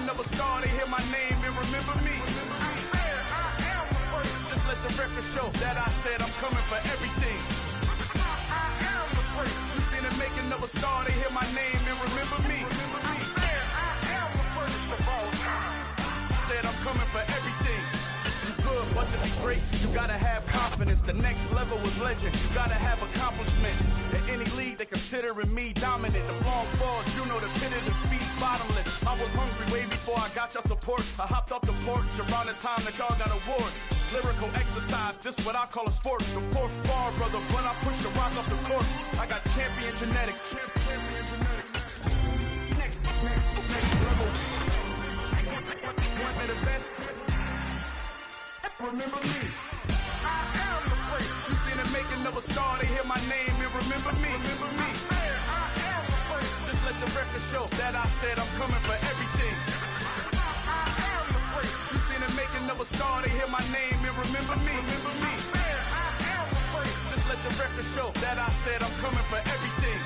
of a star, they hear my name and remember me. Just let the record show that I said I'm coming for everything. You seen the making of a star, they hear my name and remember me. Said I'm coming for everything. You good, but to be great, you gotta have confidence. The next level was legend. You gotta have accomplishments. In any league, they considering me dominant. The long falls, you know the pit of defeat, bottomless. I was hungry way before I got your support. I hopped off the porch around the time that y'all got awards. Lyrical exercise, this what I call a sport. The fourth bar, brother, when I push the rock off the court. I got champion genetics. Champion genetics. Next level. One of the best. Remember me. I am the great. You seen the making of a star, they hear my name and remember me. Remember me. I am the great. Just let the record show that I said I'm coming for everything. I am the great. You seen the making of a star, they hear my name and remember me. Remember me. I am the great. Just let the record show that I said I'm coming for everything.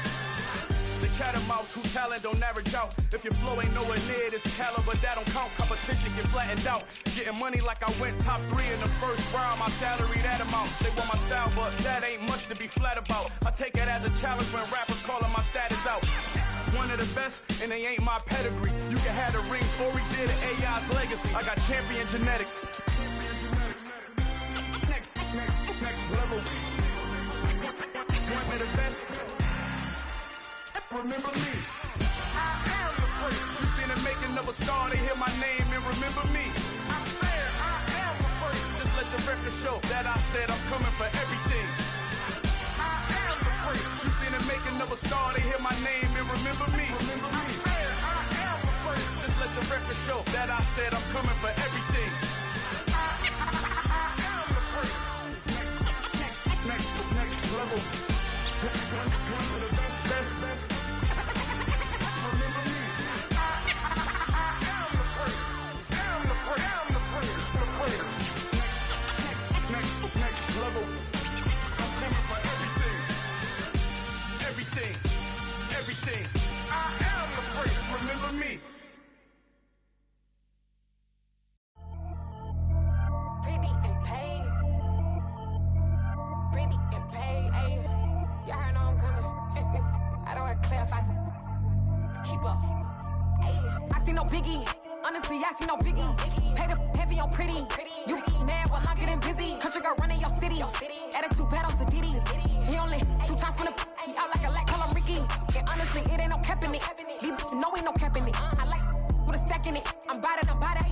The chattermouths who talent don't average out. If your flow ain't nowhere near this caliber, that don't count. Competition get flattened out. Getting money like I went top 3 in the first round. My salary that amount. They want my style, but that ain't much to be flat about. I take it as a challenge when rappers calling my status out. One of the best, and they ain't my pedigree. You can have the rings, or we did an AI's legacy. I got champion genetics. Next level. One of the best. Remember me. I am the great. You seen the making of a star, they hear my name and remember me. I am the great. Just let the record show that I said I'm coming for everything. I am the great. You seen the making of a star, they hear my name and remember me. Remember me. I am the great. Just let the record show that I said I'm coming for everything. I am the great. Next level. One of the best. Next level. I'm coming for everything. Everything. I am the great. Remember me. Pretty and paid, ayy. Y'all heard know I'm coming. I don't want to clarify. Keep up. Ayy. I see no biggie. Honestly, I see no biggie. Pay the heavy on pretty. You mad while I'm getting busy. Country girl running your city. Attitude bad on Diddy. He only 2 times from the he out like a lack, call him Ricky. And honestly, it ain't no cap in it. These no ain't no cap in it. I like with a stack in it. I'm bad it.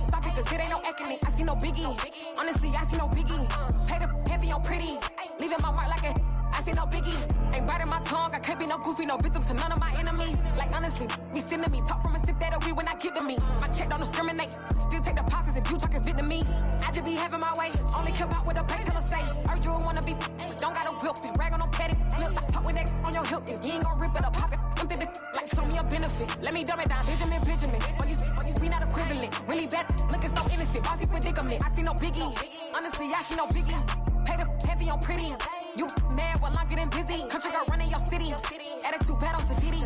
Stop it, cause it ain't no eck in it. I see no biggie. Honestly, I see no biggie. Pay the heavy on pretty. Leaving my mark like a I see no biggie. Ain't biting my tongue. I can't be no goofy, no victim to none of my enemies. Like honestly, be sending me talk from a stick that we when I get to me. My check don't discriminate. Still take deposits if you talking Vietnamese. I just be having my way. Only come out with a pay till I say. Urge you wanna be. Don't gotta whip it. Rag on no petty. Flips. I talk with that on your hip. If you ain't gon' rip it up, pop it. Empty the like show me a benefit. Let me dumb it down. Benjamin. We not equivalent. Really bad. Looking so innocent. Bossy predicament. I see no biggie. Honestly, I see no biggie. Pay the heavy on pretty. You mad while I'm getting busy. Country girl running your city. Attitude bad on Diddy.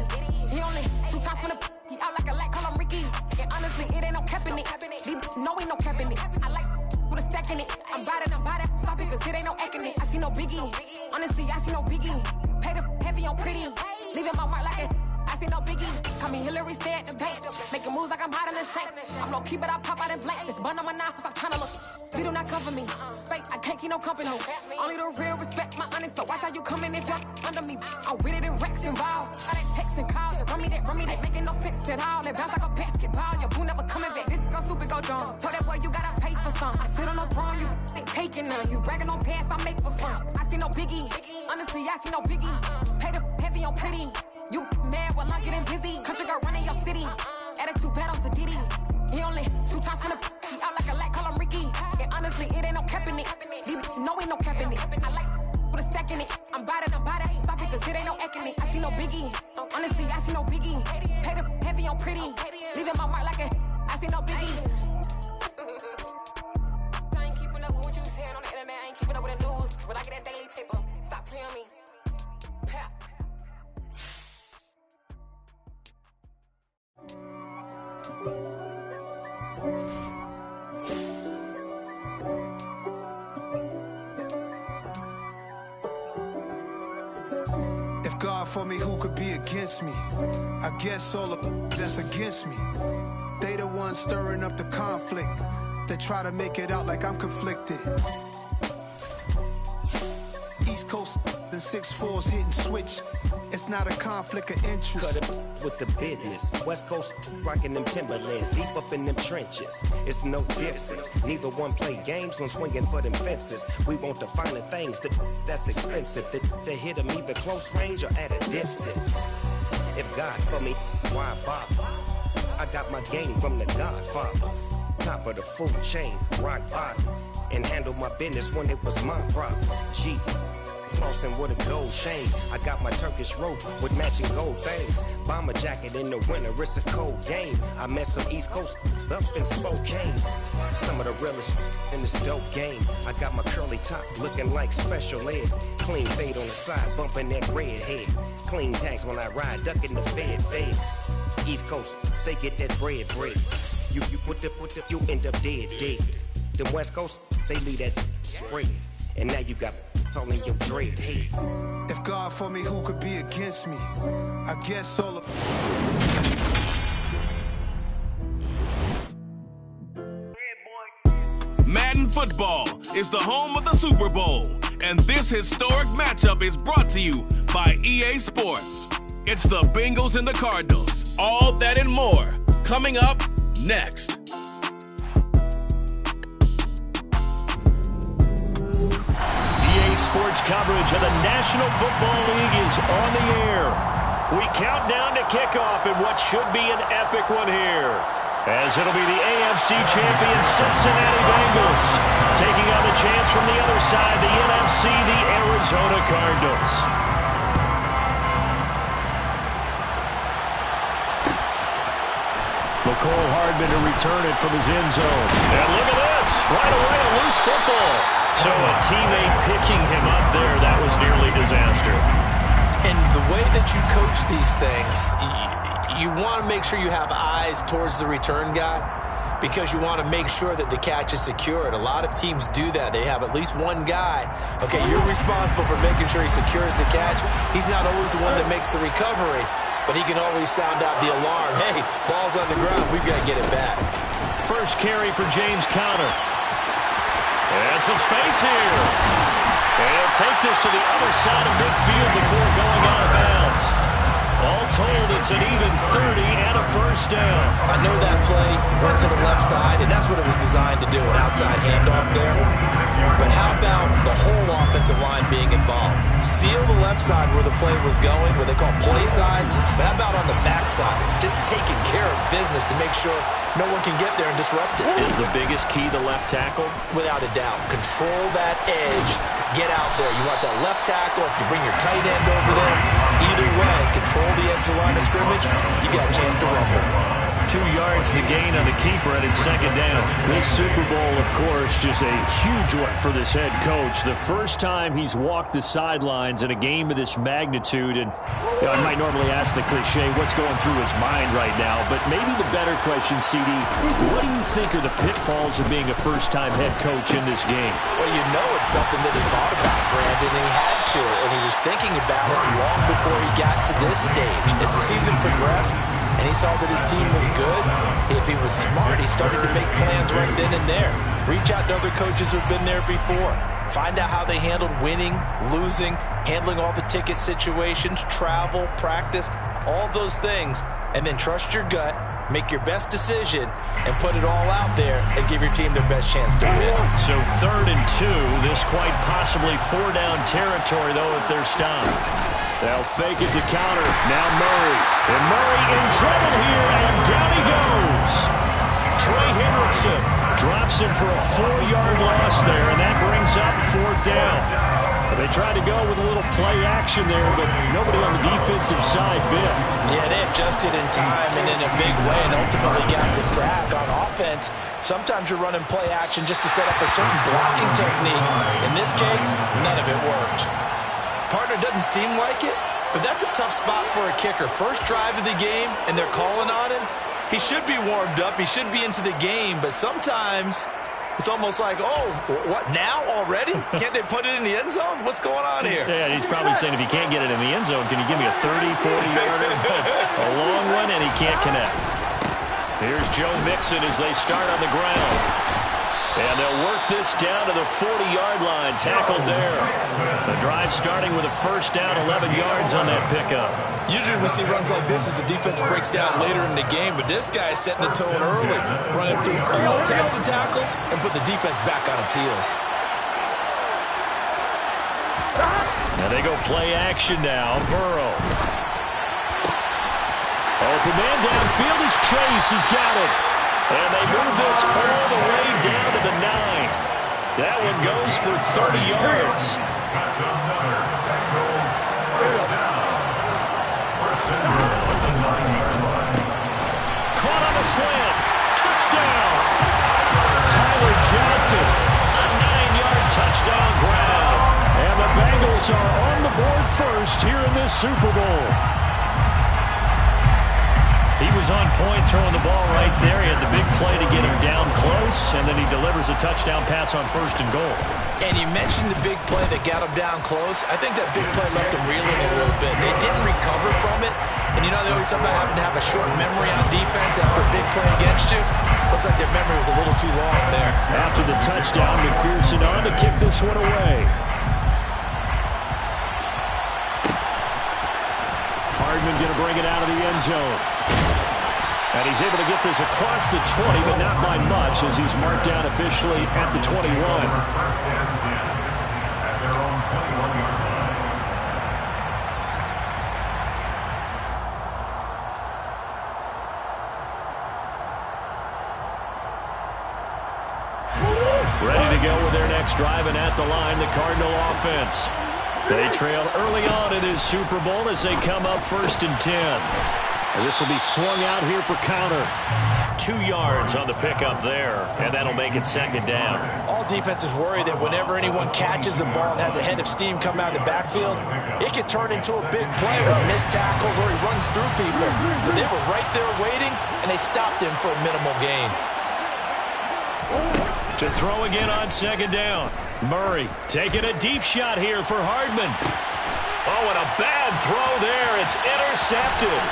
He only 2 times from the he out like a lack, call him Ricky. And honestly, it ain't no cap in it. These no ain't no cap in it. I like with a stack in it. I'm bad it. Stop it, cause it ain't no eck in it. I see no biggie. Honestly, I see no biggie. Pay the heavy on pretty. Leaving my mark like it. I see no biggie. Call me Hillary, stay at the bank. Making moves like I'm hot in the shank. I'm no keep it, I pop out in blank. This bun on my knife, stop trying to look. You do not cover me. Fake, I can't keep no company. Only the real respect my honest. So watch how you coming if you're under me. I'm with it in Rex involved. All that text and calls. Run me that making no sense at all. They bounce like a basketball. Your boo never coming back. This go stupid, go dumb. Told that boy you gotta pay for some. I sit on no throne, you they taking none. You bragging on past, I make for fun. I see no biggie. Honestly, I see no biggie. Pay the heavy on pretty. You mad while I'm getting busy. Country girl running your city. Attitude bad on Diddy. He only 2 times from the he out like a lack, call him Ricky. And honestly, it ain't no cap in it. These no ain't no cap in it. I like with a stack in it. I'm bad it. Stop it, cause it ain't no eck in it. I see no biggie. Honestly, I see no biggie. Pay the heavy on pretty. Leaving my mark like a I see no biggie. I ain't keeping up with what you saying on the internet. I ain't keeping up with the news. But I get that daily paper. Stop playing me. for me, who could be against me? I guess all the that's against me. They the ones stirring up the conflict. They try to make it out like I'm conflicted. East Coast and 6'4s hitting switch. It's not a conflict of interest. Cut it with the business. West Coast rocking them Timberlands, deep up in them trenches. It's no difference. Neither one play games when swinging for them fences. We want the finer things that's expensive. That hit them either close range or at a distance. If God for me, why bother? I got my game from the Godfather. Top of the food chain, rock bottom. And handle my business when it was my problem. Jeep. Flossing with a gold chain. I got my Turkish rope with matching gold things. Bomber jacket in the winter, it's a cold game. I met some East Coast up in Spokane. Some of the realest in this dope game. I got my curly top looking like special ed. Clean fade on the side, bumping that red head. Clean tags when I ride, ducking the feds. East Coast, they get that bread. You put the, you end up dead. Them West Coast, they leave that spread. And now you got all in your dread head. If God for me, who could be against me? I guess all of... Madden Football is the home of the Super Bowl, and this historic matchup is brought to you by EA Sports. It's the Bengals and the Cardinals. All that and more coming up next. Sports coverage of the National Football League is on the air. We count down to kickoff in what should be an epic one here, as it'll be the AFC champion Cincinnati Bengals taking on the chance from the other side, the NFC, the Arizona Cardinals. McCole Hardman to return it from his end zone. And look at this, right away a loose football. So a teammate picking him up there, that was nearly disaster. And the way that you coach these things, you want to make sure you have eyes towards the return guy because you want to make sure that the catch is secured. A lot of teams do that. They have at least one guy. Okay, you're responsible for making sure he secures the catch. He's not always the one that makes the recovery, but he can always sound out the alarm. Hey, ball's on the ground. We've got to get it back. First carry for James Conner. And some space here. And he'll take this to the other side of midfield before going out of bounds. All told, it's an even 30 and a first down. I know that play went to the left side, and that's what it was designed to do, an outside handoff there. But how about the whole offensive line being involved? Seal the left side where the play was going, where they call play side. But how about on the back side? Just taking care of business to make sure no one can get there and disrupt it. Is the biggest key the left tackle? Without a doubt. Control that edge. Get out there. You want that left tackle. If you bring your tight end over there, either way, control the edge of the line of scrimmage, you got a chance to rumble. 2 yards the gain on the keeper, and it's second down. This Super Bowl, of course, just a huge one for this head coach. The first time he's walked the sidelines in a game of this magnitude, and I might normally ask the cliche, what's going through his mind right now, but maybe the better question, CD, what do you think are the pitfalls of being a first-time head coach in this game? Well, you know it's something that he thought about, Brandon, and he had to, and he was thinking about it long before he got to this stage. As the season progressed, and he saw that his team was good, if he was smart, he started to make plans right then and there. Reach out to other coaches who've been there before. Find out how they handled winning, losing, handling all the ticket situations, travel, practice, all those things, and then trust your gut, make your best decision, and put it all out there and give your team their best chance to win. So 3rd and 2, this quite possibly 4-down territory, though, if they're stopped. They'll fake it to counter. Now Murray. And Murray in trouble here, and down he goes. Trey Hendrickson drops him for a 4-yard loss there, and that brings up 4th down. They tried to go with a little play action there, but nobody on the defensive side bit. Yeah, they adjusted in time and in a big way and ultimately got the sack. On offense, sometimes you're running play action just to set up a certain blocking technique. In this case, none of it worked. Partner doesn't seem like it, but that's a tough spot for a kicker. First drive of the game, and they're calling on him. He should be warmed up. He should be into the game, but sometimes It's almost like, oh, what, now already? Can't they put it in the end zone? What's going on here? Yeah, he's probably saying, if you can't get it in the end zone, can you give me a 30, 40-yarder? A long one, and he can't connect. Here's Joe Mixon as they start on the ground. And they'll work this down to the 40-yard line, tackled there. The drive starting with a first down, 11 yards on that pickup. Usually we see runs like this as the defense breaks down later in the game, but this guy is setting the tone early, running through all types of tackles and put the defense back on its heels. Now they go play action now. Burrow. Open man downfield is Chase. He's got it. And they move this all the way down to the 9. That one goes for 30 yards. Caught on the slant. Touchdown. Tyler Johnson. A 9-yard touchdown grab. And the Bengals are on the board first here in this Super Bowl. He was on point throwing the ball right there. He had the big play to get him down close, and then he delivers a touchdown pass on first and goal. And you mentioned the big play that got him down close. I think that big play left him reeling a little bit. They didn't recover from it. And you know they always talk about having to have a short memory on defense after a big play against you. Looks like their memory was a little too long there. After the touchdown, McPherson on to kick this one away. Hardman going to bring it out of the end zone. And he's able to get this across the 20, but not by much, as he's marked down officially at the 21. Ready to go with their next drive, and at the line, the Cardinal offense. They trail early on in this Super Bowl as they come up 1st and 10. And this will be swung out here for counter. 2 yards on the pickup there, and that'll make it 2nd down. All defenses worry that whenever anyone catches the ball and has a head of steam come out of the backfield, it can turn into a big play with missed tackles or he runs through people. But they were right there waiting, and they stopped him for a minimal gain. To throw again on 2nd down. Murray taking a deep shot here for Hardman. Oh, and a bad throw there. It's intercepted.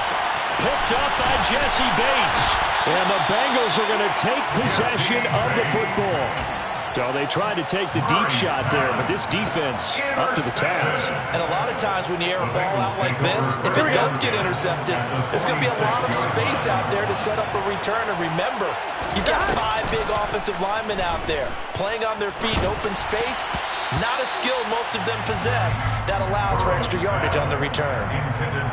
Picked up by Jesse Bates. And the Bengals are going to take possession of the football. So they tried to take the deep shot there, but this defense up to the task. And a lot of times when you air a ball out like this, if it does get intercepted, there's going to be a lot of space out there to set up a return. And remember, you've got 5 big offensive linemen out there playing on their feet in open space. Not a skill most of them possess that allows for extra yardage on the return.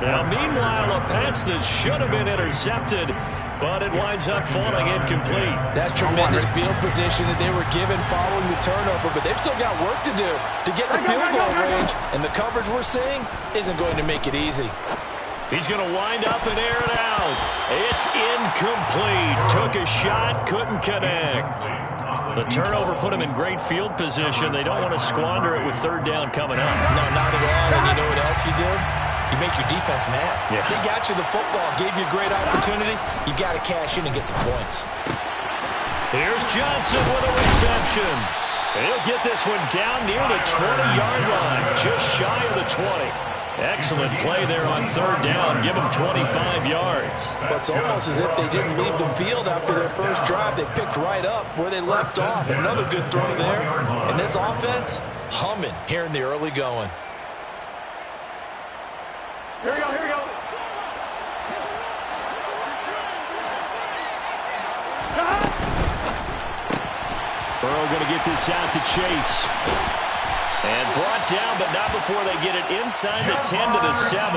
Now, meanwhile, a pass that should have been intercepted, but it winds up falling incomplete. That's tremendous field position that they were given following the turnover, but they've still got work to do to get in the field goal range, and the coverage we're seeing isn't going to make it easy. He's going to wind up and air it out. It's incomplete. Took a shot, couldn't connect. The turnover put him in great field position. They don't want to squander it with 3rd down coming up. No, not at all. And you know what else you do? You make your defense mad. Yeah. They got you the football, gave you a great opportunity. You got to cash in and get some points. Here's Johnson with a reception. He'll get this one down near the 20-yard line, just shy of the 20. Excellent play there on 3rd down. Give them 25 yards. But it's almost as if they didn't leave the field after their first drive. They picked right up where they left off. Another good throw there. And this offense, humming here in the early going. Here we go, here we go. Burrow going to get this out to Chase. And brought down, but not before they get it inside the 10 to the 7.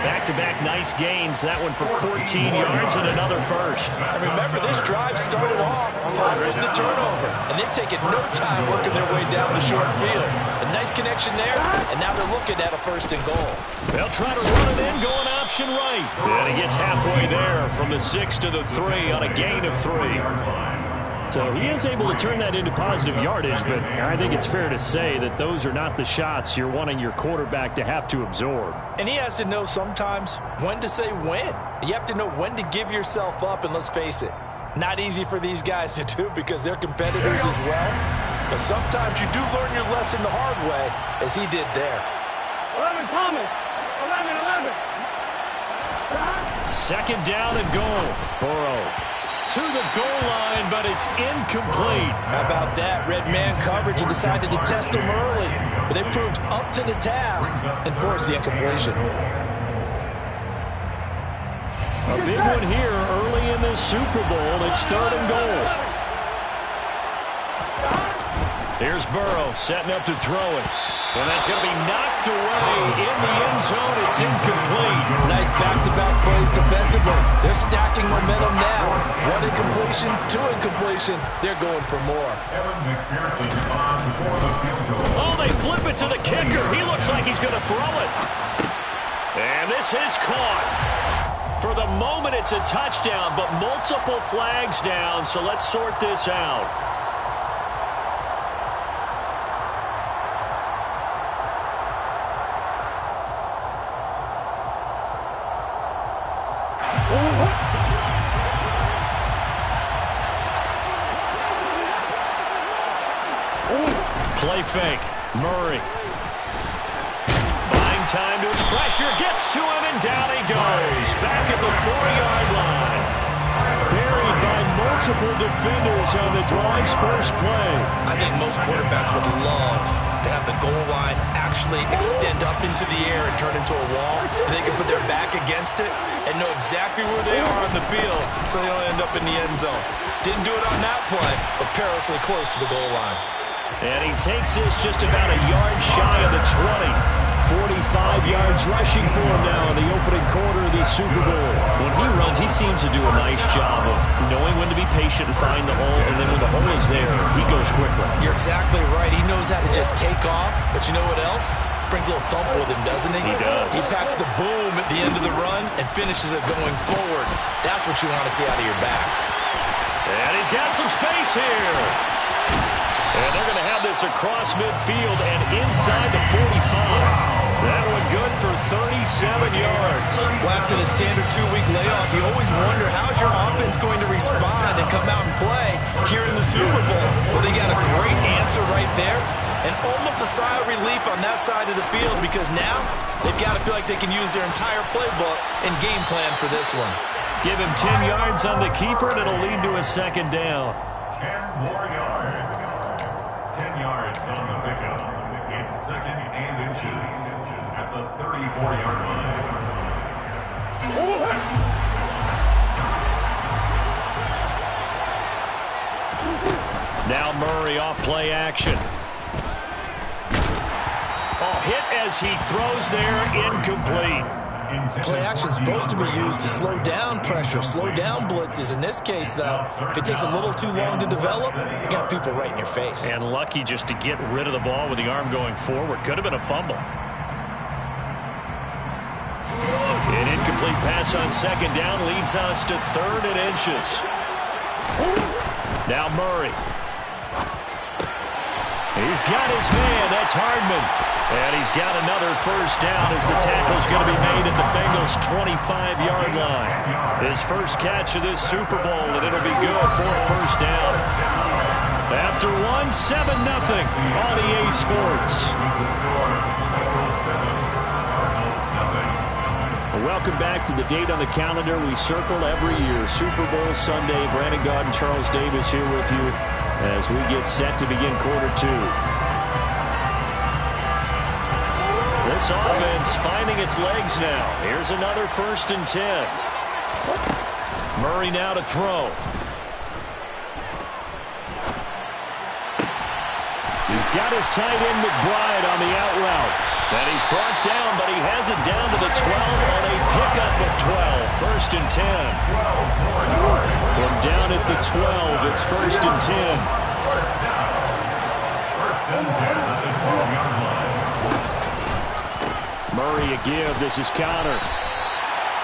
Back-to-back nice gains. That one for 14 yards and another first. And remember, this drive started off following the turnover. And they've taken no time working their way down the short field. A nice connection there, and now they're looking at a 1st and goal. They'll try to run it in, going option right. And he gets halfway there from the 6 to the 3 on a gain of 3. So he is able to turn that into positive yardage, but I think it's fair to say that those are not the shots you're wanting your quarterback to have to absorb. And he has to know sometimes when to say when. You have to know when to give yourself up, and let's face it, Not easy for these guys to do because they're competitors as well. But sometimes you do learn your lesson the hard way, as he did there. 11 Thomas. 11. Second down and goal. Burrow to the goal line, but it's incomplete. How about that? Red man coverage and decided to test him early. But they proved up to the task and forced the incompletion. A big one here early in this Super Bowl. It's third and goal. Here's Burrow setting up to throw it. And that's going to be knocked away in the end zone. It's incomplete. Nice back-to-back plays defensively. They're stacking momentum now. One incompletion, two incompletion. They're going for more. Oh, they flip it to the kicker. He looks like he's going to throw it. And this is caught. For the moment, it's a touchdown, but multiple flags down, so let's sort this out. Play fake. Murray. Buying time to his pressure. Gets to him, and down he goes. Back at the 4-yard line. Buried by multiple defenders on the drive's first play. I think most quarterbacks would love to have the goal line actually extend up into the air and turn into a wall. And they can put their back against it and know exactly where they are on the field so they don't end up in the end zone. Didn't do it on that play, but perilously close to the goal line. And he takes this just about a yard shy of the 20. 45 yards rushing for him now in the opening quarter of the Super Bowl. When he runs, he seems to do a nice job of knowing when to be patient and find the hole, and then when the hole is there, he goes quickly. You're exactly right. He knows how to just take off, but you know what else? Brings a little thump with him, doesn't he? He does. He packs the boom at the end of the run and finishes it going forward. That's what you want to see out of your backs. And he's got some space here. And they're going to have this across midfield and inside the 45. That one good for 37 yards. Well, after the standard 2-week layoff, you always wonder how's your offense going to respond and come out and play here in the Super Bowl. Well, they got a great answer right there and almost a sigh of relief on that side of the field because now they've got to feel like they can use their entire playbook and game plan for this one. Give him 10 yards on the keeper, and it'll lead to a second down. 10 more yards. 10 yards on the pickup. It's second and inches at the 34-yard line. Now Murray off play action. Oh, hit as he throws there, incomplete. Play action is supposed to be used to slow down pressure, slow down blitzes. In this case, though, if it takes a little too long to develop, you got people right in your face. And lucky just to get rid of the ball with the arm going forward. Could have been a fumble. An incomplete pass on second down leads us to third and inches. Now Murray. He's got his man. That's Hardman. And he's got another first down as the tackle's going to be made at the Bengals' 25-yard line. His first catch of this Super Bowl, and it'll be good for a first down. After one, 7-0 on EA Sports. Welcome back to the date on the calendar we circle every year. Super Bowl Sunday. Brandon Gaud and Charles Davis here with you as we get set to begin quarter two. This offense finding its legs now. Here's another 1st and 10. Murray now to throw. He's got his tight end McBride on the out route. And he's brought down, but he has it down to the 12 on a pickup of 12. 1st and 10. From down at the 12, it's 1st and 10. First and 10 at the 12-yard line. Murray a give. This is counter.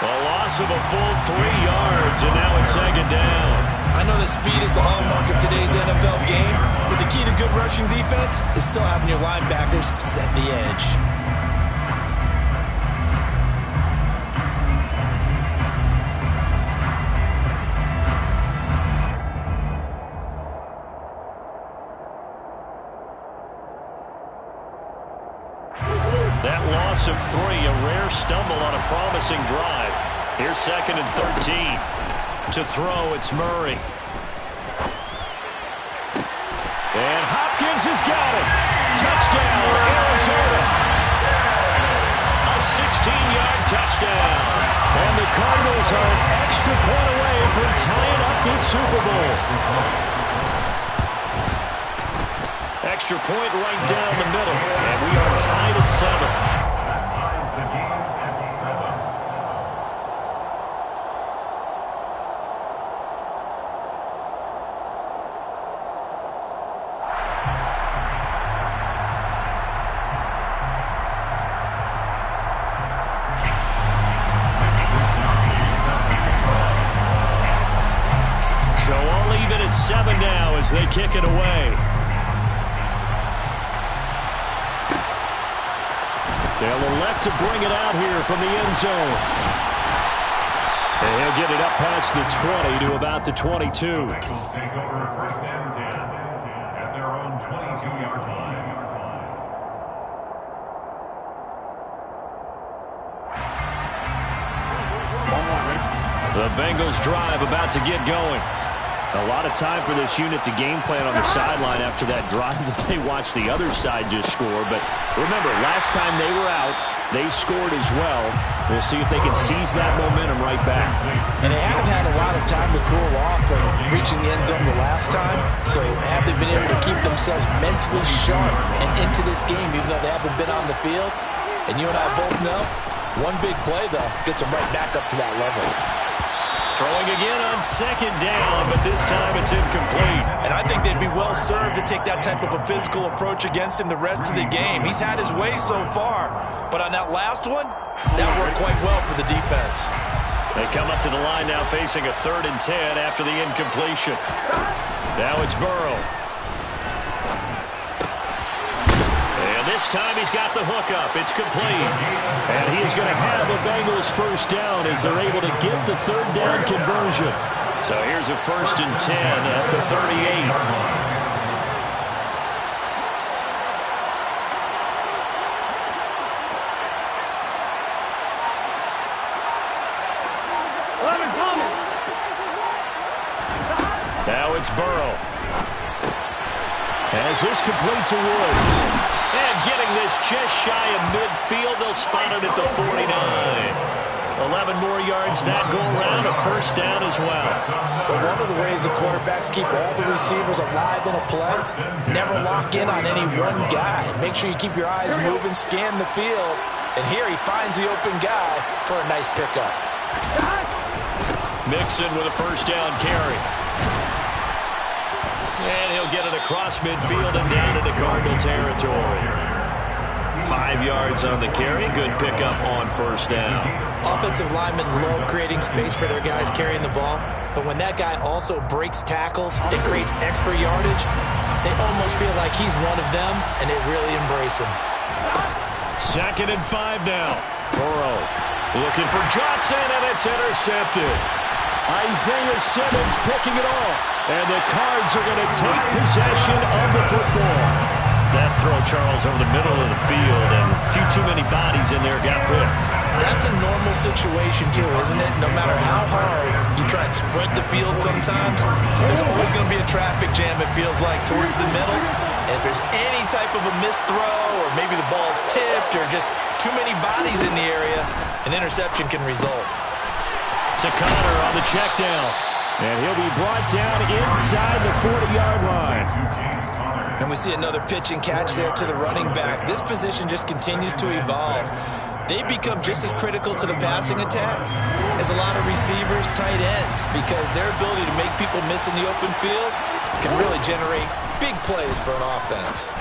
A loss of a full 3 yards, and now it's second down. I know that speed is the hallmark of today's NFL game, but the key to good rushing defense is still having your linebackers set the edge. rare stumble on a promising drive. Here's 2nd and 13. To throw, it's Murray. And Hopkins has got it. Touchdown, Arizona. A 16-yard touchdown. And the Cardinals are an extra point away from tying up this Super Bowl. Extra point right down the middle. And we are tied at 7. That ties the game at 7. So all even at 7 now as they kick it away. They'll elect to bring it out here from the end zone. And he'll get it up past the 20 to about the 22. Bengals take over 1st and 10 at their own 22-yard line. The Bengals drive about to get going. A lot of time for this unit to game plan on the sideline after that drive that they watched the other side just score. But remember, last time they were out, they scored as well. We'll see if they can seize that momentum right back. And they have had a lot of time to cool off from reaching the end zone the last time. So have they been able to keep themselves mentally sharp and into this game, even though they haven't been on the field? And you and I both know, one big play, though, gets them right back up to that level. Throwing again on 2nd down, but this time it's incomplete. And I think they'd be well served to take that type of a physical approach against him the rest of the game. He's had his way so far, but on that last one, that worked quite well for the defense. They come up to the line now facing a 3rd and 10 after the incompletion. Now it's Burrow. This time he's got the hookup. It's complete. And he is going to have the Bengals 1st down as they're able to get the 3rd down conversion. So here's a 1st and 10 at the 38. 11 coming. Now it's Burrow. As this complete to Woods. And getting this just shy of midfield, they'll spot it at the 49. 11 more yards that go around, a 1st down as well. But one of the ways the quarterbacks keep all the receivers alive in a play, never lock in on any one guy. Make sure you keep your eyes moving, scan the field. And here he finds the open guy for a nice pickup. Mixon with a 1st down carry. And he'll get it across midfield and down into Cardinal territory. 5 yards on the carry. Good pickup on 1st down. Offensive linemen love creating space for their guys carrying the ball. But when that guy also breaks tackles and creates extra yardage, they almost feel like he's one of them, and they really embrace him. 2nd and 5 now. Burrow looking for Johnson, and it's intercepted. Isaiah Simmons picking it off. And the Cards are going to take possession of the football. That throw, Charles, over the middle of the field, and a few too many bodies in there got picked. That's a normal situation, too, isn't it? No matter how hard you try and spread the field sometimes, there's always going to be a traffic jam, it feels like, towards the middle. And if there's any type of a missed throw, or maybe the ball's tipped, or just too many bodies in the area, an interception can result. To Connor on the check down. And he'll be brought down inside the 40-yard line. And we see another pitch and catch there to the running back. This position just continues to evolve. They become just as critical to the passing attack as a lot of receivers, tight ends, because their ability to make people miss in the open field can really generate big plays for an offense.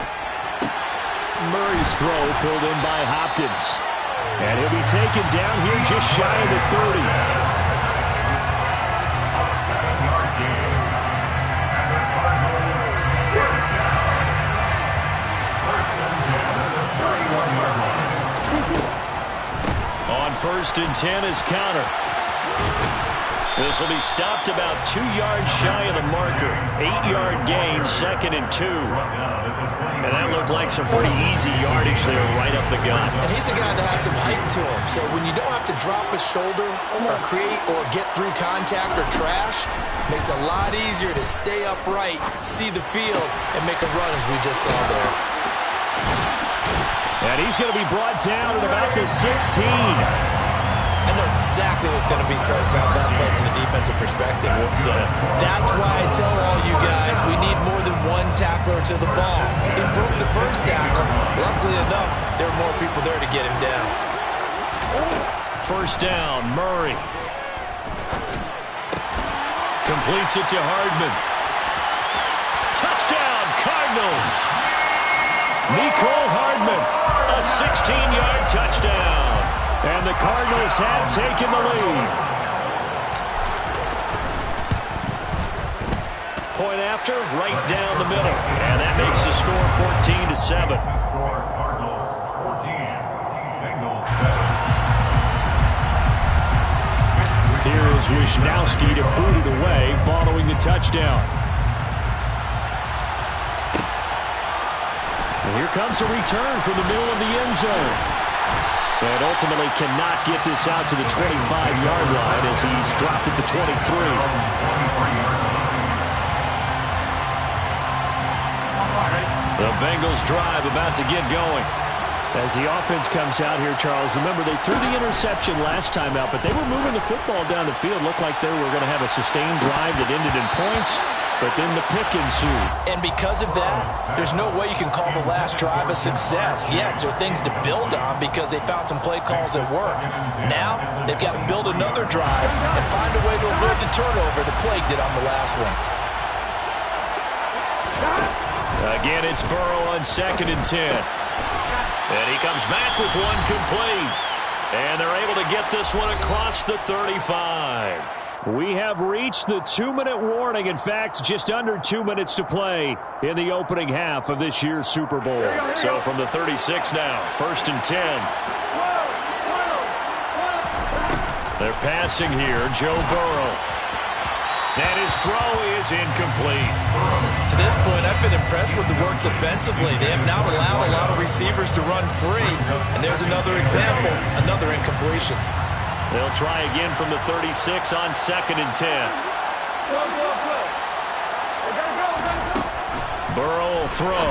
Murray's throw pulled in by Hopkins. And he'll be taken down here just shy of the 30. On 1st and 10 is counter. This will be stopped about 2 yards shy of the marker. 8-yard gain, 2nd and 2. And that looked like some pretty easy yardage there right up the gut. And he's a guy that has some height to him. So when you don't have to drop a shoulder or create or get through contact or trash, makes it a lot easier to stay upright, see the field, and make a run as we just saw there. And he's going to be brought down at about the 16. I know exactly what's going to be said about that play from the defensive perspective. That's why I tell all you guys we need more than one tackler to the ball. He broke the first tackle. Luckily enough, there were more people there to get him down. First down, Murray. Completes it to Hardman. Touchdown, Cardinals. Mecole Hardman, a 16-yard touchdown. And the Cardinals have taken the lead. Point after, right down the middle. And that makes the score 14-7. Cardinals 14, Bengals 7. Here is Wishnowsky to boot it away following the touchdown. And here comes a return from the middle of the end zone. And ultimately cannot get this out to the 25-yard line as he's dropped at the 23. The Bengals drive about to get going. As the offense comes out here, Charles, remember they threw the interception last time out, but they were moving the football down the field. Looked like they were going to have a sustained drive that ended in points. But then the pick ensued. And because of that, there's no way you can call the last drive a success. Yes, there are things to build on because they found some play calls that work. Now, they've got to build another drive and find a way to avoid the turnover the plague did on the last one. Again, it's Burrow on 2nd and 10. And he comes back with one complete. And they're able to get this one across the 35. We have reached the 2-minute warning. In fact, just under 2 minutes to play in the opening half of this year's Super Bowl. So from the 36 now, 1st and 10. They're passing here, Joe Burrow. And his throw is incomplete. To this point, I've been impressed with the work defensively. They have not allowed a lot of receivers to run free. And there's another example, another incompletion. They'll try again from the 36 on 2nd and 10. Burrow will throw.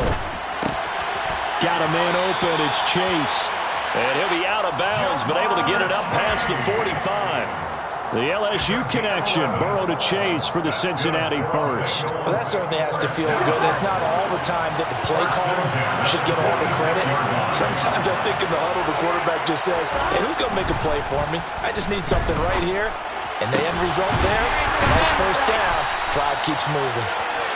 Got a man open. It's Chase. And he'll be out of bounds, but able to get it up past the 45. The LSU connection, Burrow to Chase for the Cincinnati first. Well, that certainly has to feel good. It's not all the time that the play caller should get all the credit. Sometimes I think in the huddle, the quarterback just says, hey, who's going to make a play for me? I just need something right here. And the end result there, nice first down. Drive keeps moving.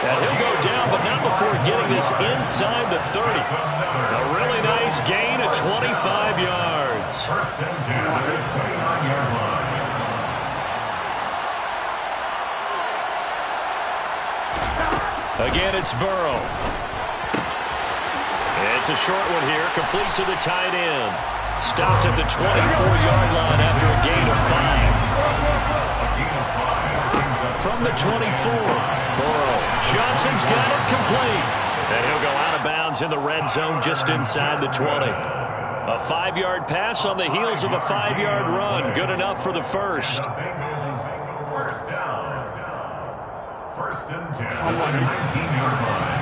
And he'll go down, but not before getting this inside the 30. A really nice gain of 25 yards. First and 10 at the 29-yard line. Again, it's Burrow. It's a short one here, complete to the tight end. Stopped at the 24-yard line after a gain of 5. From the 24, Burrow. Johnson's got it complete. And he'll go out of bounds in the red zone just inside the 20. A 5-yard pass on the heels of a 5-yard run. Good enough for the first. First down. First and 10 at the 19-yard line.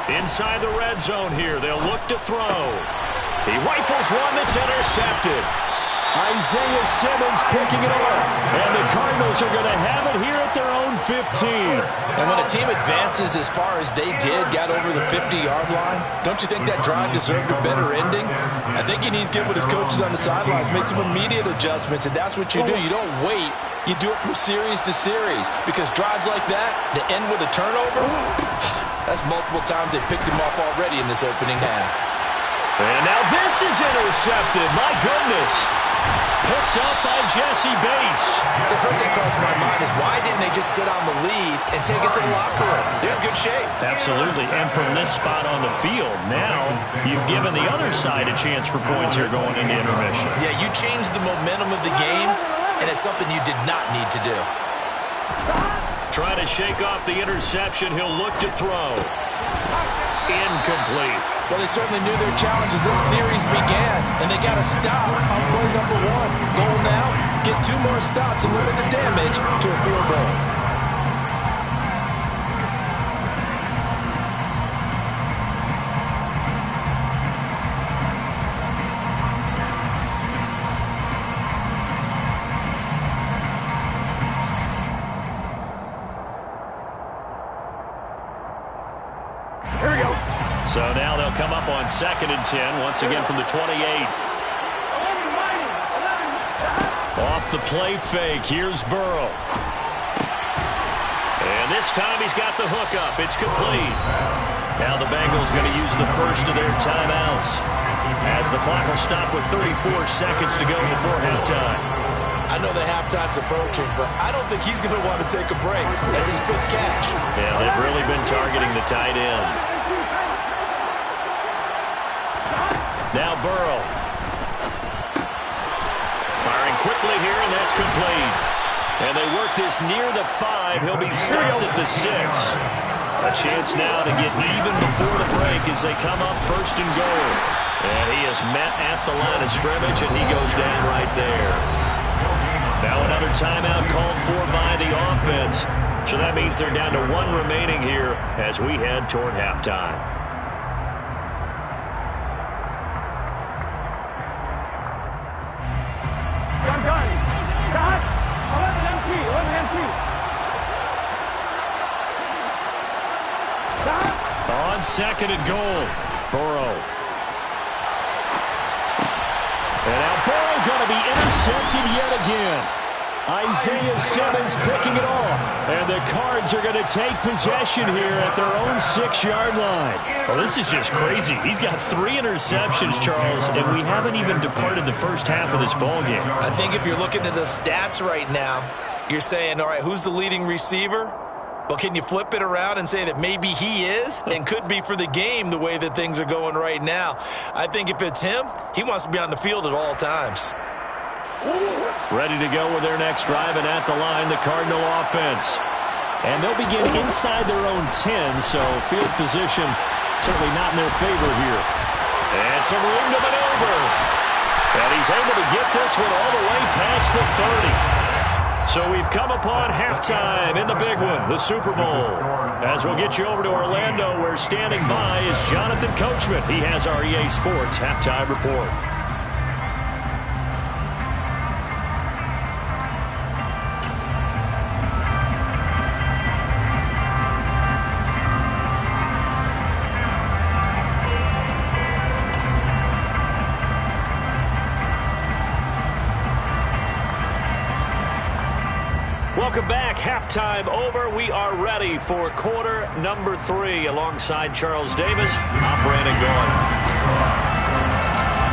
11-90. Inside the red zone here, they'll look to throw. He rifles one that's intercepted. Isaiah Simmons picking it off. And the Cardinals are going to have it here at their own 15. And when a team advances as far as they did, got over the 50-yard line, don't you think that drive deserved a better ending? I think he needs to get with his coaches on the sidelines, make some immediate adjustments, and that's what you do. You don't wait. You do it from series to series, because drives like that end with a turnover, that's multiple times they picked him off already in this opening half. And now this is intercepted. My goodness. Picked up by Jesse Bates. So the first thing crossed my mind is why didn't they just sit on the lead and take it to the locker room? They're in good shape. Absolutely. And from this spot on the field, now you've given the other side a chance for points here going into intermission. Yeah, you changed the momentum of the game, and it's something you did not need to do. Trying to shake off the interception. He'll look to throw. Incomplete. Well, they certainly knew their challenge as this series began, and they got to stop on play number 1. Goal now, get 2 more stops and limit the damage to a field goal. Here we go. So now they'll come up on 2nd and 10, once again from the 28. Off the play fake, here's Burrow. And this time he's got the hookup. It's complete. Now the Bengals going to use the first of their timeouts, as the clock will stop with 34 seconds to go before halftime. I know the halftime's approaching, but I don't think he's going to want to take a break. That's his 5th catch. Yeah, they've really been targeting the tight end. Now Burrow. Firing quickly here, and that's complete. And they work this near the 5. He'll be stopped at the 6. A chance now to get even before the break as they come up 1st and goal. And he is met at the line of scrimmage, and he goes down right there. Now another timeout called for by the offense. So that means they're down to 1 remaining here as we head toward halftime. Gun, gun. Cut. 11 MT. 11 MT. Cut. On 2nd and goal, Burrow. And now Burrow going to be intercepted yet again. Isaiah Simmons picking it off. And the Cards are going to take possession here at their own 6-yard line. Well, this is just crazy. He's got 3 interceptions, Charles, and we haven't even departed the first half of this ballgame. I think if you're looking at the stats right now, you're saying, all right, who's the leading receiver? Well, can you flip it around and say that maybe he is and could be for the game the way that things are going right now? I think if it's him, he wants to be on the field at all times. Ready to go with their next drive, and at the line, the Cardinal offense. And they'll begin inside their own 10, so field position certainly not in their favor here. And some room to maneuver. And he's able to get this one all the way past the 30. So we've come upon halftime in the big one, the Super Bowl. As we'll get you over to Orlando, where standing by is Jonathan Coachman. He has our EA Sports halftime report. Welcome back. Halftime over. We are ready for quarter number 3. Alongside Charles Davis, I'm Brandon Gaudin.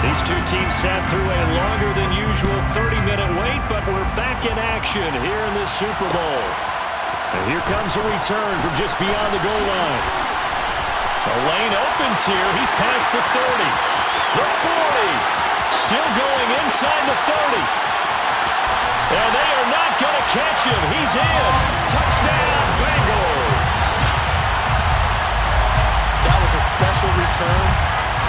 These two teams sat through a longer than usual 30-minute wait, but we're back in action here in this Super Bowl. And here comes a return from just beyond the goal line. The lane opens here. He's past the 30. The 40. Still going inside the 30. And they are not going to catch him. He's in. Touchdown, Bengals. That was a special return,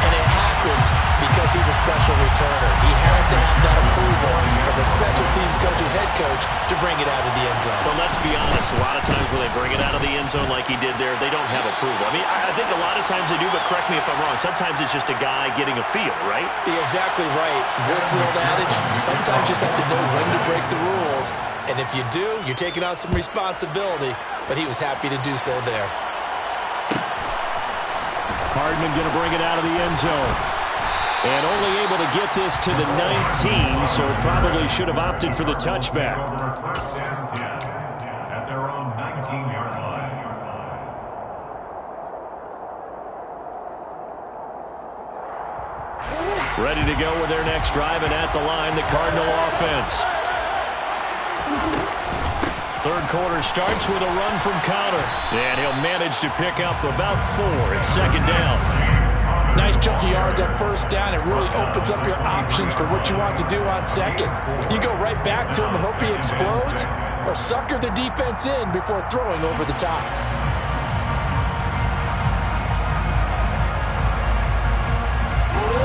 and it happened because he's a special returner. He has to have that approval from the special teams coach's head coach to bring it out of the end zone. Well, let's be honest. A lot of times when they bring it out of the end zone like he did there, they don't have approval. I mean, I think a lot of times they do, but correct me if I'm wrong. Sometimes it's just a guy getting a feel, right? You're exactly right. What's the old adage? Sometimes you just have to know when to break the rules. And if you do, you're taking on some responsibility. But he was happy to do so there. Hardman going to bring it out of the end zone. And only able to get this to the 19, so probably should have opted for the touchback. At their own 19-yard line. Ready to go with their next drive, and at the line, the Cardinal offense. Third quarter starts with a run from Conner, and he'll manage to pick up about 4. It's second down. Nice chunk of yards on first down. It really opens up your options for what you want to do on second. You go right back to him and hope he explodes, or sucker the defense in before throwing over the top.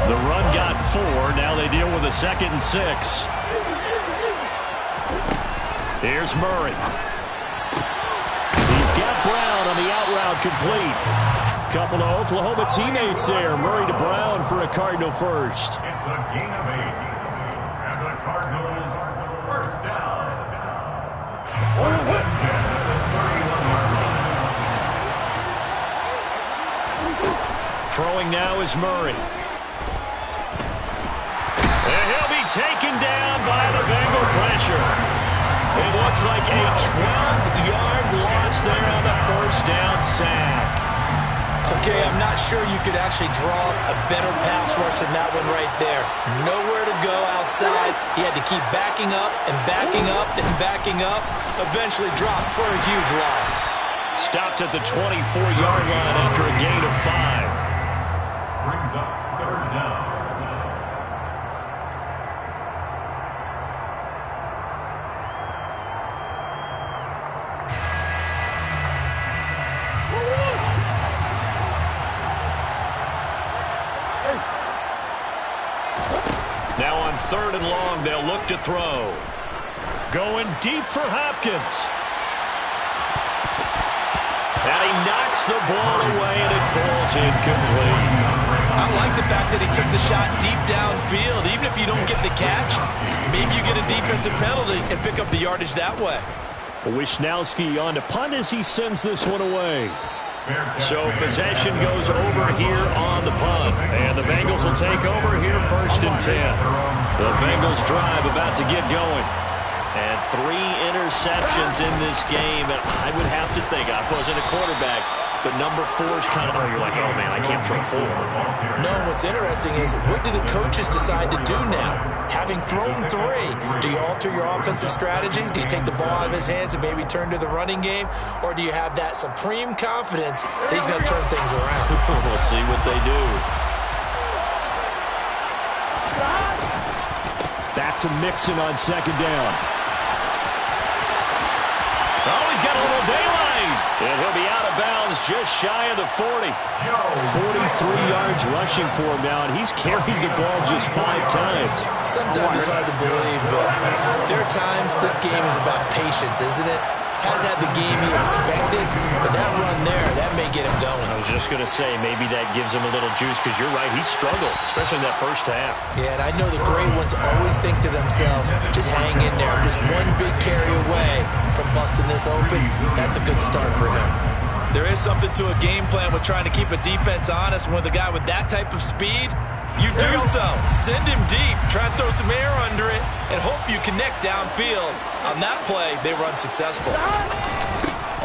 The run got 4. Now they deal with a 2nd and 6. Here's Murray. He's got Brown on the out route complete. Couple of Oklahoma teammates there. Murray to Brown for a Cardinal first. It's a gain of 8. And the Cardinals first down. First and 10 at the 31-yard line. Throwing now is Murray. And he'll be taken down by the Bengal pressure. It looks like a 12-yard loss there on the first down sack. Okay, I'm not sure you could actually draw a better pass rush than that one right there. Nowhere to go outside. He had to keep backing up and backing up and backing up. Eventually dropped for a huge loss. Stopped at the 24-yard line after a gain of 5. Brings up third down. Now on 3rd and long, they'll look to throw. Going deep for Hopkins. And he knocks the ball away, and it falls incomplete. I like the fact that he took the shot deep downfield. Even if you don't get the catch, maybe you get a defensive penalty and pick up the yardage that way. Wisnowski on to punt as he sends this one away. So possession goes over here on the punt, and the Bengals will take over here 1st and 10. The Bengals drive about to get going. And 3 interceptions in this game, and I would have to think, I wasn't a quarterback, but number 4 is kind of, you're like, oh man, I can't throw 4. No, what's interesting is, what do the coaches decide to do now? Having thrown 3, do you alter your offensive strategy? Do you take the ball out of his hands and maybe turn to the running game? Or do you have that supreme confidence that he's going to turn things around? We'll see what they do. Back to Mixon on 2nd down. Oh, he's got a little daylight. And he'll be out of bounds just shy of the 40. 43 yards rushing for him now, and he's carried the ball just 5 times. Sometimes it's hard to believe, but there are times this game is about patience, isn't it? Has had the game he expected, but that run there, that may get him going. I was just going to say, maybe that gives him a little juice, because you're right, he struggled, especially in that first half. Yeah, and I know the great ones always think to themselves, just hang in there, just one big carry away from busting this open. That's a good start for him. There is something to a game plan with trying to keep a defense honest. When the guy with that type of speed, you do so. Send him deep. Try and throw some air under it and hope you connect downfield. On that play, they run successful.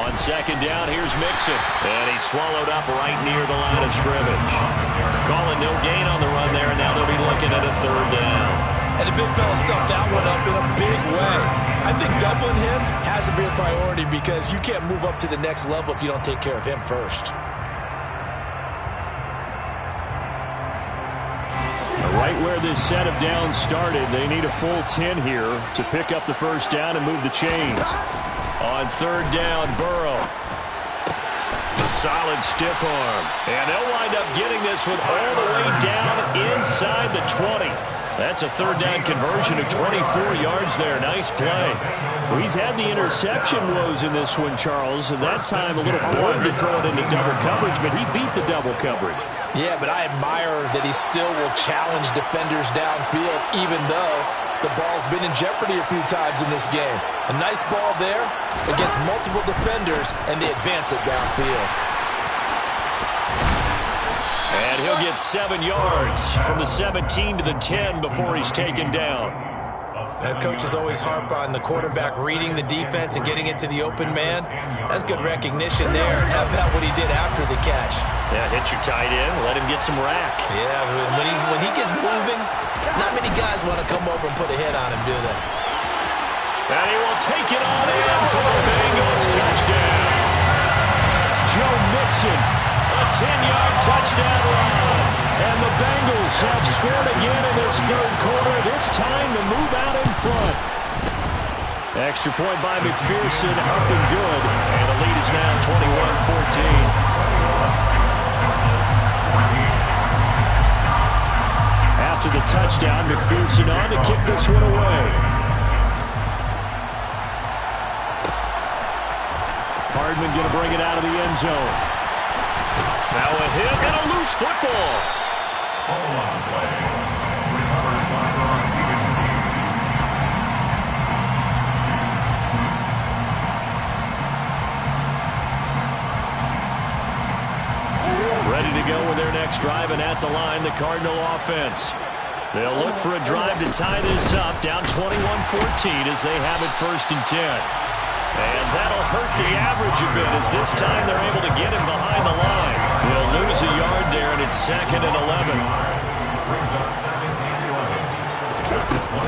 On 2nd down, here's Mixon. And he's swallowed up right near the line of scrimmage. Calling no gain on the run there, and now they'll be looking at a 3rd down. And the big fella stuffed that one up in a big way. I think doubling him has to be a priority because you can't move up to the next level if you don't take care of him first. Right where this set of downs started, they need a full 10 here to pick up the first down and move the chains. On 3rd down, Burrow. A solid stiff arm. And they'll wind up getting this one all the way down inside the 20. That's a 3rd down conversion of 24 yards there. Nice play. Well, he's had the interception woes in this one, Charles, and that time a little bored to throw it into double coverage, but he beat the double coverage. Yeah, but I admire that he still will challenge defenders downfield, even though the ball's been in jeopardy a few times in this game. A nice ball there against multiple defenders, and they advance it downfield. And he'll get 7 yards from the 17 to the 10 before he's taken down. Coaches always harp on the quarterback reading the defense and getting it to the open man. That's good recognition there. How about what he did after the catch? Yeah, hit your tight end, let him get some rack. Yeah, when he gets moving, want to come over and put a hit on him, do they? And he will take it on in for the Bengals touchdown. Joe Mixon, a 10-yard touchdown run. And the Bengals have scored again in this third quarter, this time to move out in front. Extra point by McPherson, up and good. And the lead is now 21-14. After the touchdown, McPherson on to kick this one away. Hardman going to bring it out of the end zone. Now a hit and a loose football. Hold on play. Recovered by the receiving team. Ready to go with their next drive, and at the line, the Cardinal offense. They'll look for a drive to tie this up, down 21-14 as they have it 1st and 10. And that'll hurt the average a bit as this time they're able to get him behind the line. They'll lose a yard there, and it's 2nd and 11.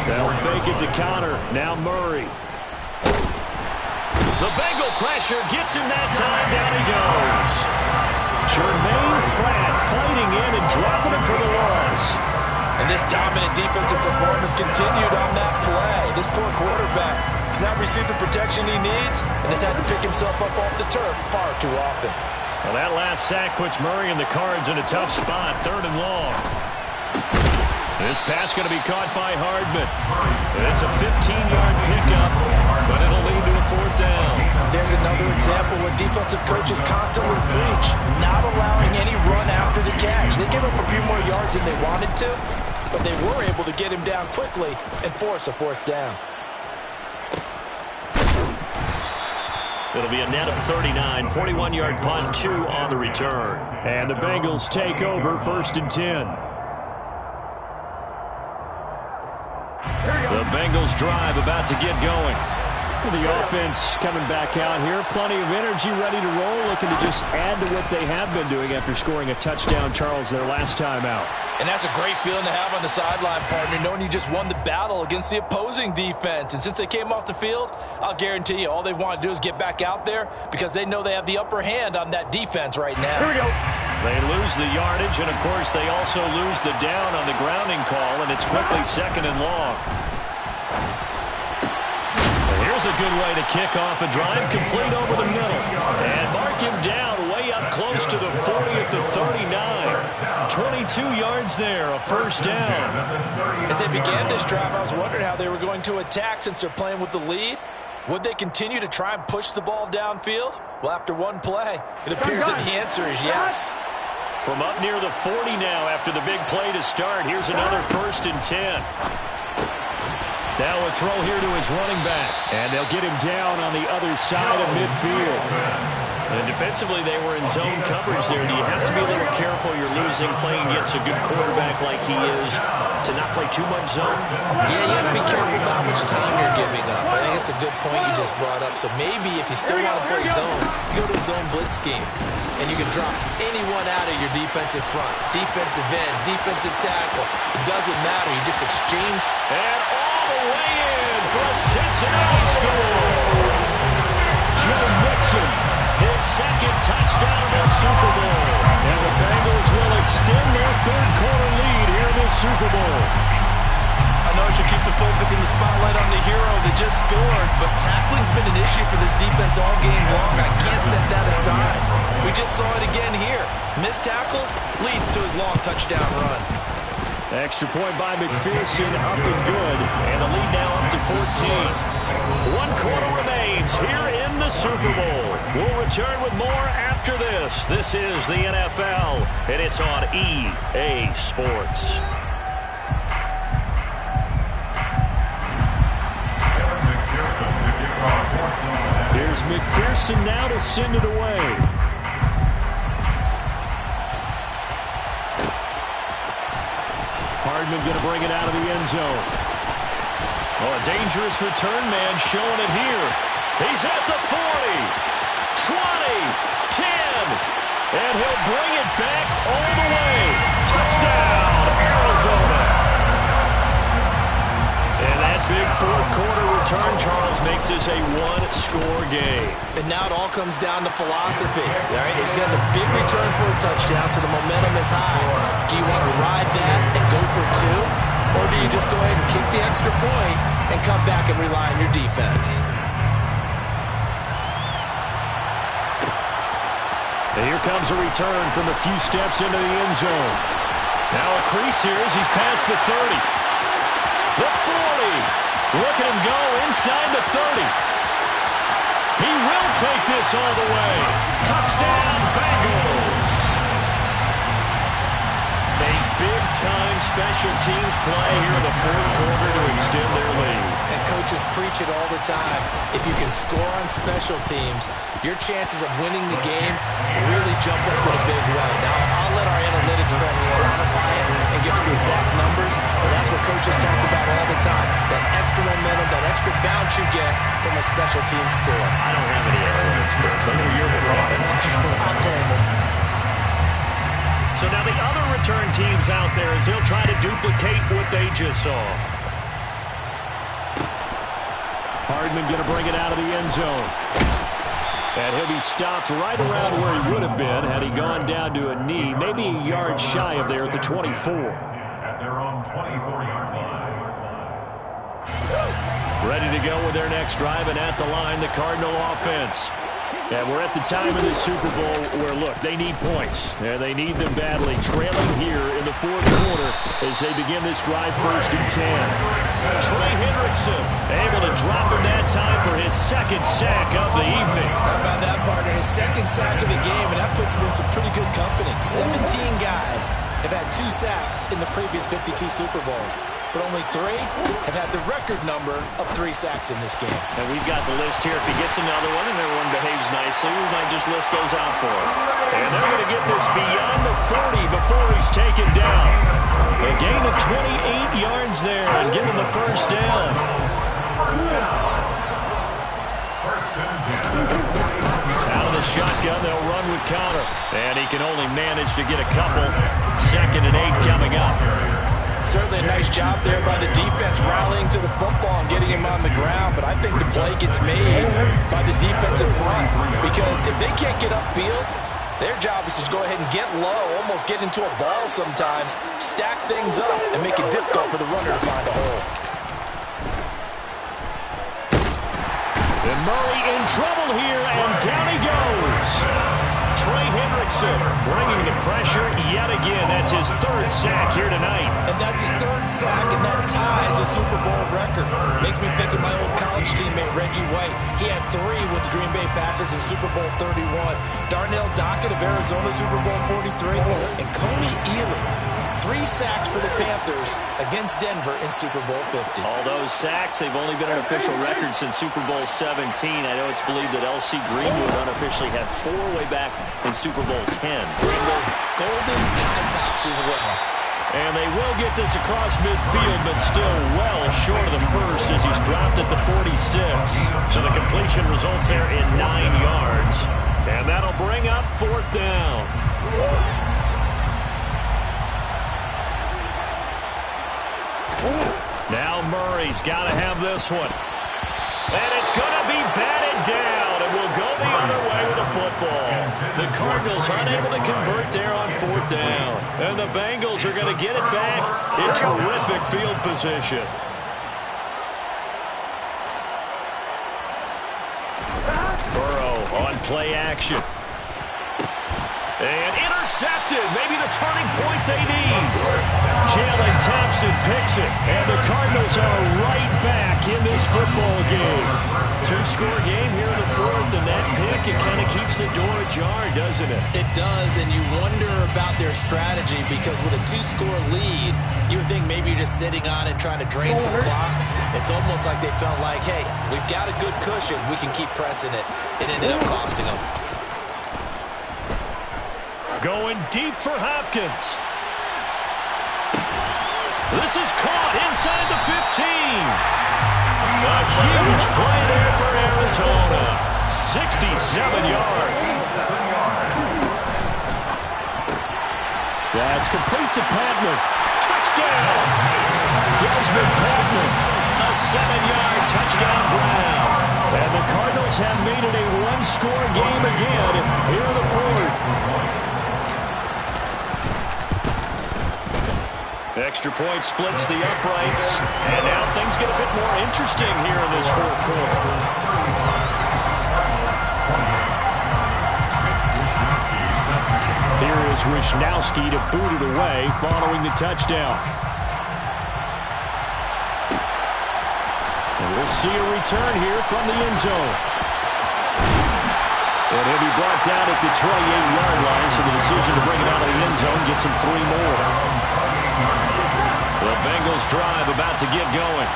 They'll fake it to counter. Now Murray. The Bengal pressure gets him that time. Down he goes. Jermaine Pratt fighting in and dropping him for the loss. And this dominant defensive performance continued on that play. This poor quarterback has not received the protection he needs and has had to pick himself up off the turf far too often. Well, that last sack puts Murray and the Cards in a tough spot, 3rd and long. This pass going to be caught by Hardman. It's a 15-yard pickup, but it'll lead to a 4th down. There's another example where defensive coaches constantly preach, not allowing any run after the catch. They give up a few more yards than they wanted to, but they were able to get him down quickly and force a 4th down. It'll be a net of 39, 41-yard punt, 2 on the return. And the Bengals take over 1st and 10. The Bengals drive about to get going. The offense coming back out here. Plenty of energy, ready to roll, looking to just add to what they have been doing after scoring a touchdown, Charles, their last time out. And that's a great feeling to have on the sideline, partner, knowing you just won the battle against the opposing defense. And since they came off the field, I'll guarantee you all they want to do is get back out there because they know they have the upper hand on that defense right now. Here we go. They lose the yardage, and, of course, they also lose the down on the grounding call, and it's quickly 2nd and long. Here's a good way to kick off a drive, complete over the middle. And mark him down way up close to the 40 at the 39. 22 yards there, a 1st down. As they began this drive, I was wondering how they were going to attack since they're playing with the lead. Would they continue to try and push the ball downfield? Well, after one play, it appears that the answer is yes. From up near the 40 now after the big play to start, here's another 1st and 10. Now a throw here to his running back. And they'll get him down on the other side of midfield. And defensively, they were in zone coverage there. Do you have to be a little careful? You're losing, playing against a good quarterback like he is, to not play too much zone? Yeah, you have to be careful about how much time you're giving up. I think it's a good point you just brought up. So maybe if you still want to play zone, you go to a zone blitz scheme. And you can drop anyone out of your defensive front. Defensive end, defensive tackle. It doesn't matter. You just exchange. And all the way in for a Cincinnati score. Joe Mixon, his 2nd touchdown in the Super Bowl. And the Bengals will extend their 3rd quarter lead here in the Super Bowl. I know I should keep the focus and the spotlight on the hero that just scored, but tackling's been an issue for this defense all game long. I can't set that aside. We just saw it again here. Missed tackles leads to his long touchdown run. Extra point by McPherson, up and good. And the lead now up to 14. 1 quarter remains here in the Super Bowl. We'll return with more after this. This is the NFL, and it's on EA Sports. Here's McPherson now to send it away. Hardman going to bring it out of the end zone. Oh, a dangerous return man showing it here. He's at the 40, 20, 10, and he'll bring it back all the way. Touchdown, Arizona. return, Charles, makes this a one-score game. And now it all comes down to philosophy. All right, he's got a big return for a touchdown, so the momentum is high. Do you want to ride that and go for two? Or do you just go ahead and kick the extra point and come back and rely on your defense? And here comes a return from a few steps into the end zone. Now a crease here as he's past the 30. The 40. Look at him go inside the 30. He will take this all the way. Touchdown, Bengals. A big-time special teams play here in the fourth quarter to extend their lead. And coaches preach it all the time. If you can score on special teams, your chances of winning the game really jump up in a big way. Now, I'll let our analytics friends quantify it and give us the exact numbers, but that's what coaches talk about all the time. That extra momentum, that extra bounce you get from a special team score. I don't have any analytics for it. Those are your problems. I'll claim them. So now the other return teams out there as they'll try to duplicate what they just saw. Hardman going to bring it out of the end zone. And he'll be stopped right around where he would have been had he gone down to a knee, maybe a yard shy of there at the 24. At their own 24-yard line. Ready to go with their next drive, and at the line, the Cardinal offense. And we're at the time of the Super Bowl where, look, they need points. And they need them badly. Trailing here in the fourth quarter as they begin this drive 1st and 10. Trey Hendrickson able to drop him that time for his second sack of the evening. How about that, partner? His second sack of the game, and that puts him in some pretty good company. 17 guys have had 2 sacks in the previous 52 Super Bowls, but only 3 have had the record number of 3 sacks in this game. And we've got the list here. If he gets another one and everyone behaves nicely, we might just list those out for him. And they're going to get this beyond the 40 before he's taken down. A gain of 28 yards there and give him the first down. Out of the shotgun, they'll run with counter. And he can only manage to get a couple. 2nd and 8 coming up. Certainly a nice job there by the defense rallying to the football and getting him on the ground, but I think the play gets made by the defensive front because if they can't get upfield, their job is to go ahead and get low, almost get into a ball sometimes, stack things up, and make it difficult for the runner to find a hole. And Murray in trouble here, and down he goes. Trey Hendrickson bringing the pressure yet again. That's his 3rd sack here tonight. And that's his 3rd sack, and that ties a Super Bowl record. Makes me think of my old college teammate, Reggie White. He had 3 with the Green Bay Packers in Super Bowl 31. Darnell Dockett of Arizona, Super Bowl 43. And Coney Ealy, 3 sacks for the Panthers against Denver in Super Bowl 50. All those sacks, they've only been an official record since Super Bowl 17. I know it's believed that L.C. Greenwood unofficially had 4 way back in Super Bowl 10. Bring those golden high tops as well. And they will get this across midfield, but still well short of the first as he's dropped at the 46. So the completion results there in 9 yards. And that'll bring up 4th down. Now Murray's got to have this one. And it's going to be batted down, and we'll go the other way with the football. The Cardinals unable to convert there on 4th down. And the Bengals are going to get it back in terrific field position. Burrow on play action. And intercepted. Maybe the turning point they need. Jalen Thompson picks it. And the Cardinals are right back in this football game. 2-score game here in the 4th. And that pick, it kind of keeps the door ajar, doesn't it? It does. And you wonder about their strategy because with a 2-score lead, you would think maybe you're just sitting on it trying to drain some clock. It's almost like they felt like, hey, we've got a good cushion. We can keep pressing it. It ended up costing them. Going deep for Hopkins. This is caught inside the 15. A huge play there for Arizona. 67 yards. That's complete to Patman. Touchdown! Desmond Patman. A 7-yard touchdown grab. And the Cardinals have made it a one-score game again here in the fourth. Extra point splits the uprights. And now things get a bit more interesting here in this fourth quarter. Here is Wishnowsky to boot it away following the touchdown. And we'll see a return here from the end zone. And he'll be brought down at the 28-yard line, so the decision to bring it out of the end zone gets him 3 more. The Bengals drive about to get going.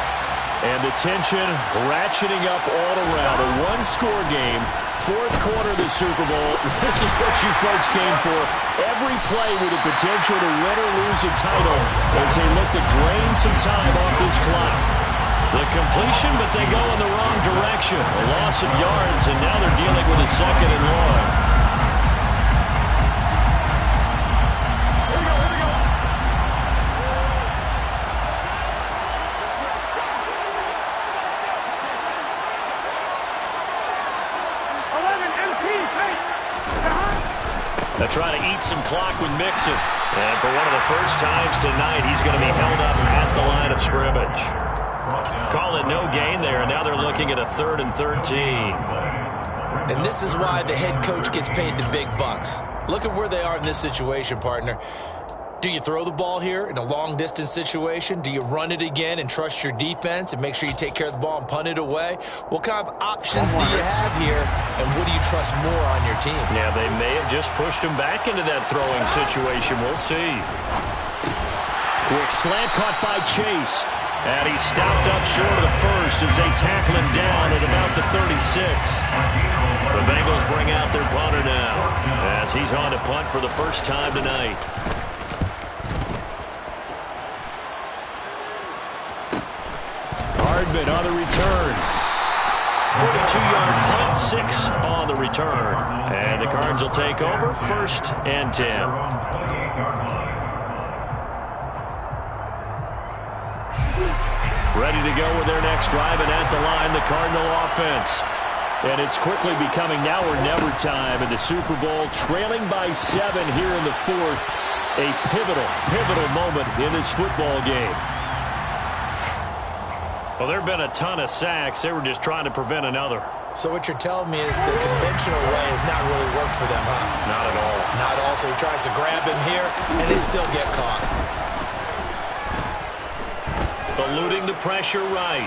And the tension ratcheting up all around. A one-score game. Fourth quarter of the Super Bowl. This is what you folks came for. Every play with the potential to win or lose a title as they look to drain some time off this clock. The completion, but they go in the wrong direction. A loss of yards, and now they're dealing with a second and long. They're trying to eat some clock with Mixon. And for one of the first times tonight, he's going to be held up at the line of scrimmage. Call it no gain there, and now they're looking at a 3rd and 13. And this is why the head coach gets paid the big bucks. Look at where they are in this situation, partner. Do you throw the ball here in a long-distance situation? Do you run it again and trust your defense and make sure you take care of the ball and punt it away? What kind of options do you have here, and what do you trust more on your team? Yeah, they may have just pushed him back into that throwing situation. We'll see. Quick slant caught by Chase. And he's stopped up short of the first as they tackle him down at about the 36. The Bengals bring out their punter now as he's on to punt for the first time tonight. Hardman on the return. 42-yard punt, 6 on the return. And the Cards will take over, 1st and 10. Ready to go with their next drive, and at the line, the Cardinal offense. And it's quickly becoming now or never time in the Super Bowl, trailing by 7 here in the fourth. A pivotal moment in this football game. Well, there have been a ton of sacks. They were just trying to prevent another. So what you're telling me is the conventional way has not really worked for them, huh? Not at all. Not at all. So he tries to grab him here, and they still get caught. Eluding the pressure right.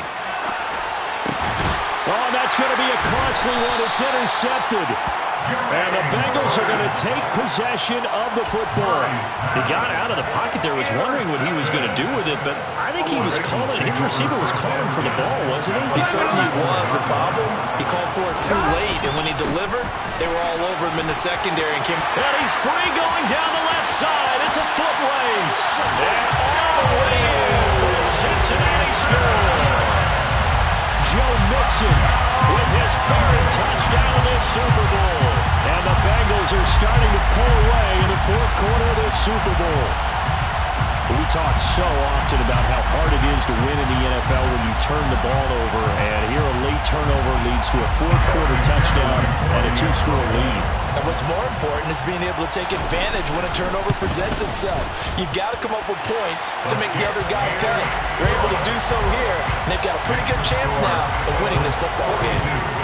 Oh, that's going to be a costly one. It's intercepted. And the Bengals are going to take possession of the football. He got out of the pocket there, was wondering what he was going to do with it, but I think he was calling, his receiver was calling for the ball, wasn't he? He certainly was. The problem, he called for it too late, and when he delivered, they were all over him in the secondary. And he's free going down the left side. It's a foot race. And all the way in for a Cincinnati score. Joe Mixon with his 3rd touchdown of this Super Bowl. And the Bengals are starting to pull away in the fourth quarter of this Super Bowl. We talk so often about how hard it is to win in the NFL when you turn the ball over. And here a late turnover leads to a fourth quarter touchdown and a 2-score lead. And what's more important is being able to take advantage when a turnover presents itself. You've got to come up with points to make the other guy pay. They're able to do so here, and they've got a pretty good chance now of winning this football game.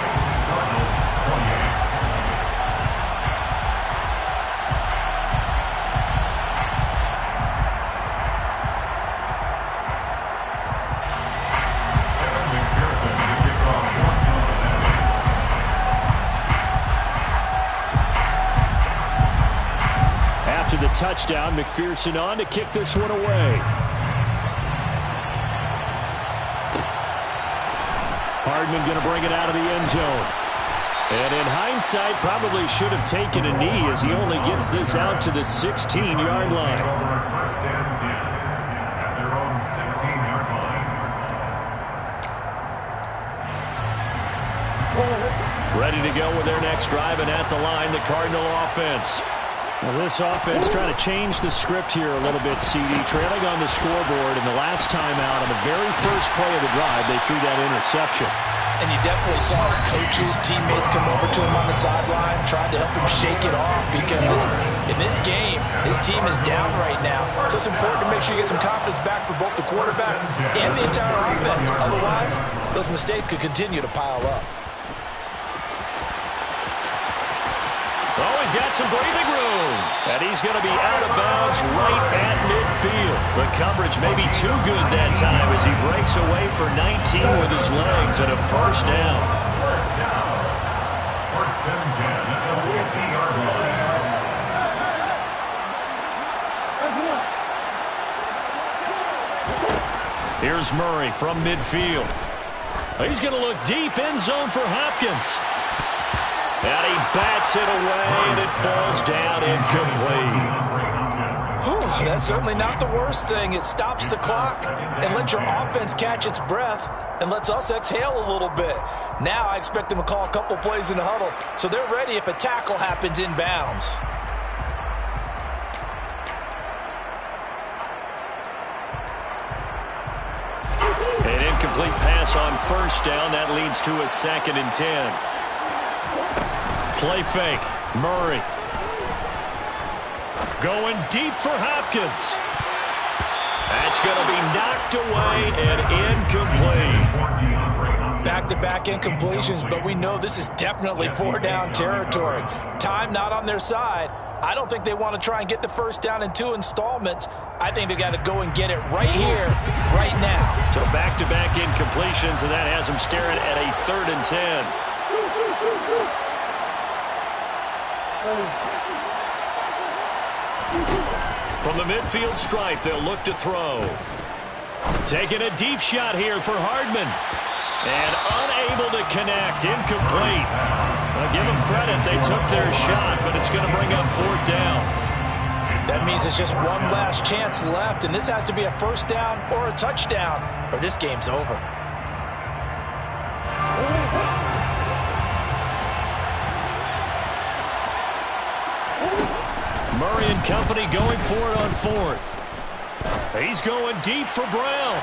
The touchdown, McPherson on to kick this one away. Hardman going to bring it out of the end zone. And in hindsight, probably should have taken a knee as he only gets this out to the 16-yard line. First and 10 at their own 16-yard line. Ready to go with their next drive, and at the line, the Cardinal offense. Well, this offense trying to change the script here a little bit, CD. Trailing on the scoreboard, and the last time out on the very first play of the drive, they threw that interception. And you definitely saw his coaches, teammates come over to him on the sideline, trying to help him shake it off because in this game, his team is down right now. So it's important to make sure you get some confidence back for both the quarterback and the entire offense. Otherwise, those mistakes could continue to pile up. Oh, he's got some breathing room. And he's going to be out of bounds right at midfield. The coverage may be too good that time as he breaks away for 19 with his legs and a first down. First down. First and 10 at the 50-yard line. Here's Murray from midfield. He's going to look deep end zone for Hopkins. And he bats it away, and it falls down incomplete. Whew, that's certainly not the worst thing. It stops the clock and lets your offense catch its breath and lets us exhale a little bit. Now I expect them to call a couple plays in the huddle, so they're ready if a tackle happens inbounds. An incomplete pass on first down. That leads to a 2nd and 10. Play fake. Murray. Going deep for Hopkins. That's going to be knocked away and incomplete. Back-to-back incompletions, but we know this is definitely 4-down territory. Time not on their side. I don't think they want to try and get the first down in 2 installments. I think they got to go and get it right here, right now. So back-to-back incompletions, and that has them staring at a 3rd and 10. From the midfield stripe, they'll look to throw. Taking a deep shot here for Hardman. And unable to connect. Incomplete. I'll give them credit. They took their shot, but it's going to bring up 4th down. That means it's just one last chance left, and this has to be a first down or a touchdown, or this game's over. Murray and company going for it on 4th. He's going deep for Brown.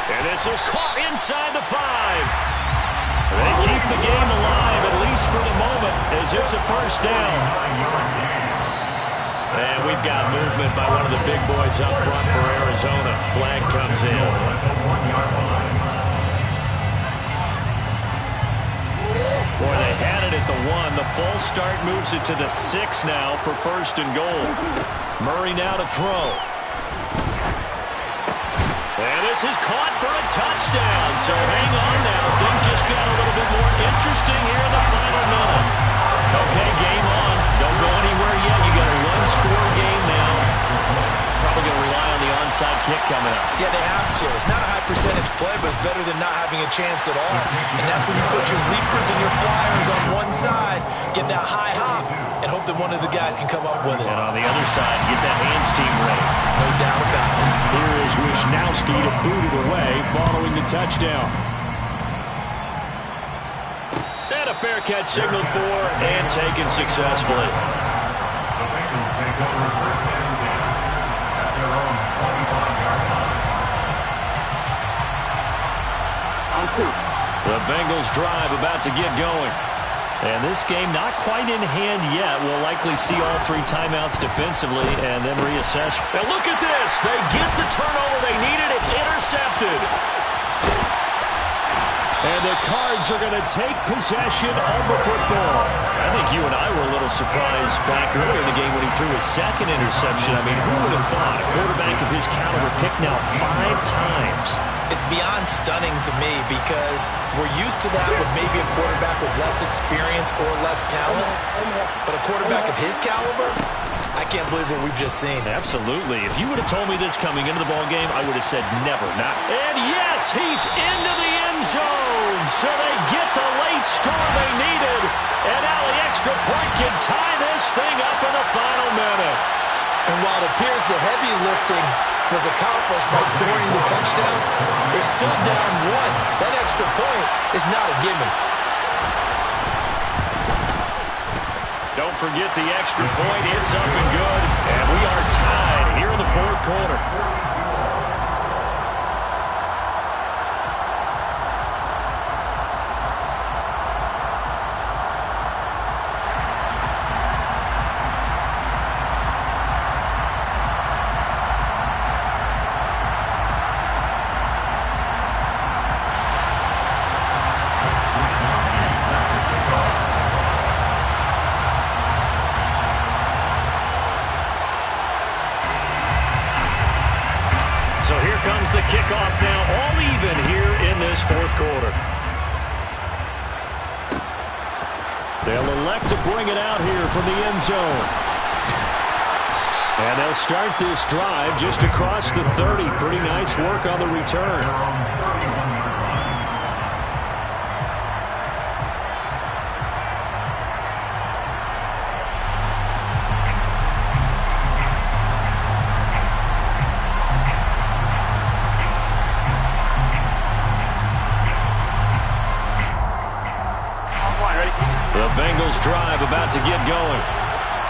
And this is caught inside the 5. They keep the game alive, at least for the moment, as it's a first down. And we've got movement by one of the big boys up front for Arizona. Flag comes in. Boy, they had it at the 1. The false start moves it to the 6 now for 1st and goal. Murray now to throw. And this is caught for a touchdown. So hang on now. Things just got a little bit more interesting here in the final minute. Okay, game on. Don't go anywhere yet. You got a one-score game now. Probably going to rely on the onside kick coming up. Yeah, they have to. It's not a high percentage play, but it's better than not having a chance at all. And that's when you put your leapers and your flyers on one side, get that high hop, and hope that one of the guys can come up with it. And on the other side, get that hands team ready. No doubt about it. Here is Wisnowski to boot it away following the touchdown. And a fair catch signaled for and taken successfully. The Bengals take over first and 10 at their own 25-yard line. The Bengals drive about to get going. And this game not quite in hand yet. We'll likely see all 3 timeouts defensively and then reassess. And look at this. They get the turnover they needed. It's intercepted. And the Cards are going to take possession of the football. I think you and I were a little surprised back earlier in the game when he threw his 2nd interception. I mean, who would have thought a quarterback of his caliber picked now 5 times? It's beyond stunning to me because we're used to that with maybe a quarterback with less experience or less talent. But a quarterback of his caliber, I can't believe what we've just seen. Absolutely. If you would have told me this coming into the ballgame, I would have said never. Not. And yes, he's into the end zone. So they get the late score they needed. And now the extra point can tie this thing up in the final minute. And while it appears the heavy lifting was accomplished by scoring the touchdown, they're still down 1. That extra point is not a gimme. Don't forget the extra point. It's up and good. And we are tied here in the fourth quarter. The kickoff now, all even here in this fourth quarter. They'll elect to bring it out here from the end zone. And they'll start this drive just across the 30. Pretty nice work on the return. The Bengals drive about to get going.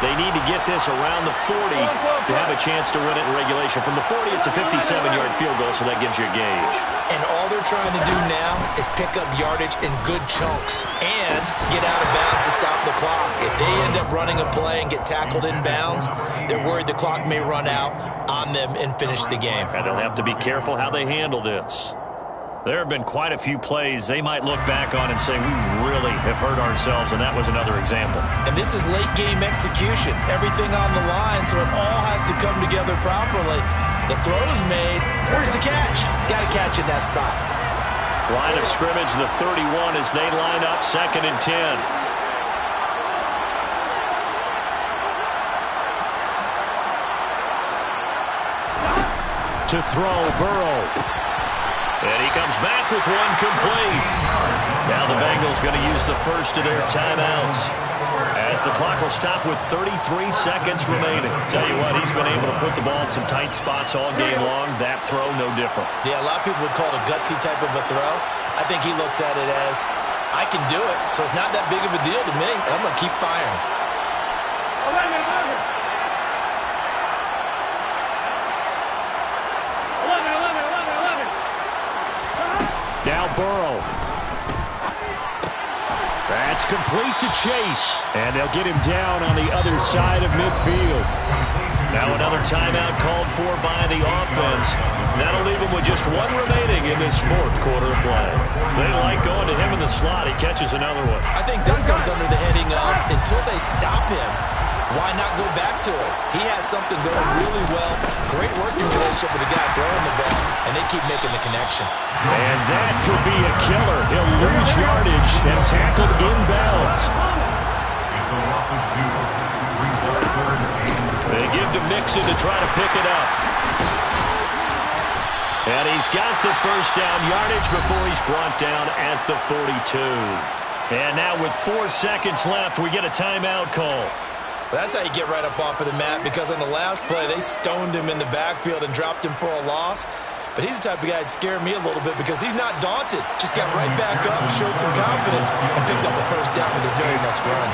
They need to get this around the 40 to have a chance to win it in regulation. From the 40, it's a 57-yard field goal, so that gives you a gauge. And all they're trying to do now is pick up yardage in good chunks and get out of bounds to stop the clock. If they end up running a play and get tackled in bounds, they're worried the clock may run out on them and finish the game. And they'll have to be careful how they handle this. There have been quite a few plays they might look back on and say, we really have hurt ourselves, and that was another example. And this is late-game execution. Everything on the line, so it all has to come together properly. The throw's made. Where's the catch? Got to catch in that spot. Line of scrimmage, the 31 as they line up, 2nd and 10. To throw, Burrow. And he comes back with one complete. Now the Bengals going to use the first of their timeouts as the clock will stop with 33 seconds remaining. Tell you what, he's been able to put the ball in some tight spots all game long. That throw, no different. Yeah, a lot of people would call it a gutsy type of a throw. I think he looks at it as, I can do it, so it's not that big of a deal to me, and I'm going to keep firing. Now Burrow. That's complete to Chase. And they'll get him down on the other side of midfield. Now another timeout called for by the offense. That'll leave him with just one remaining in this fourth quarter of play. They like going to him in the slot. He catches another one. I think this comes under the heading of, until they stop him, why not go back to it? He has something going really well. Great working relationship with the guy throwing the ball, and they keep making the connection. And that could be a killer. He'll lose yardage and tackled inbounds. It's a loss of 2. They give to Mixon to try to pick it up. And he's got the first down yardage before he's brought down at the 42. And now with 4 seconds left, we get a timeout call. That's how you get right up off of the mat, because on the last play, they stoned him in the backfield and dropped him for a loss. But he's the type of guy that scared me a little bit because he's not daunted. Just got right back up, showed some confidence, and picked up a first down with his very next run.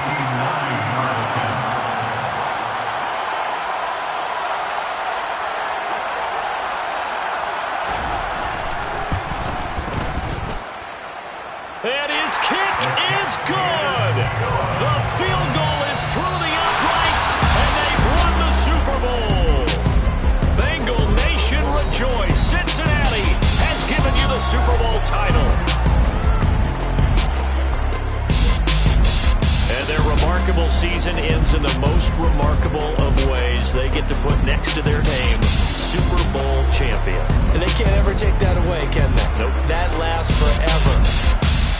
And his kick is good. The field goal is through the uprights, and they've won the Super Bowl. Bengal Nation rejoice. Cincinnati has given you the Super Bowl title. And their remarkable season ends in the most remarkable of ways. They get to put next to their name, Super Bowl champion. And they can't ever take that away, can they? Nope. That lasts forever.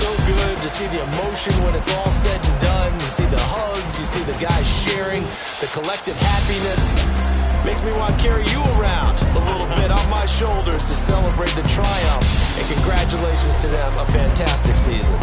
So good to see the emotion when it's all said and done. You see the hugs, you see the guys sharing, the collective happiness. Makes me want to carry you around a little bit on my shoulders to celebrate the triumph. And congratulations to them, a fantastic season.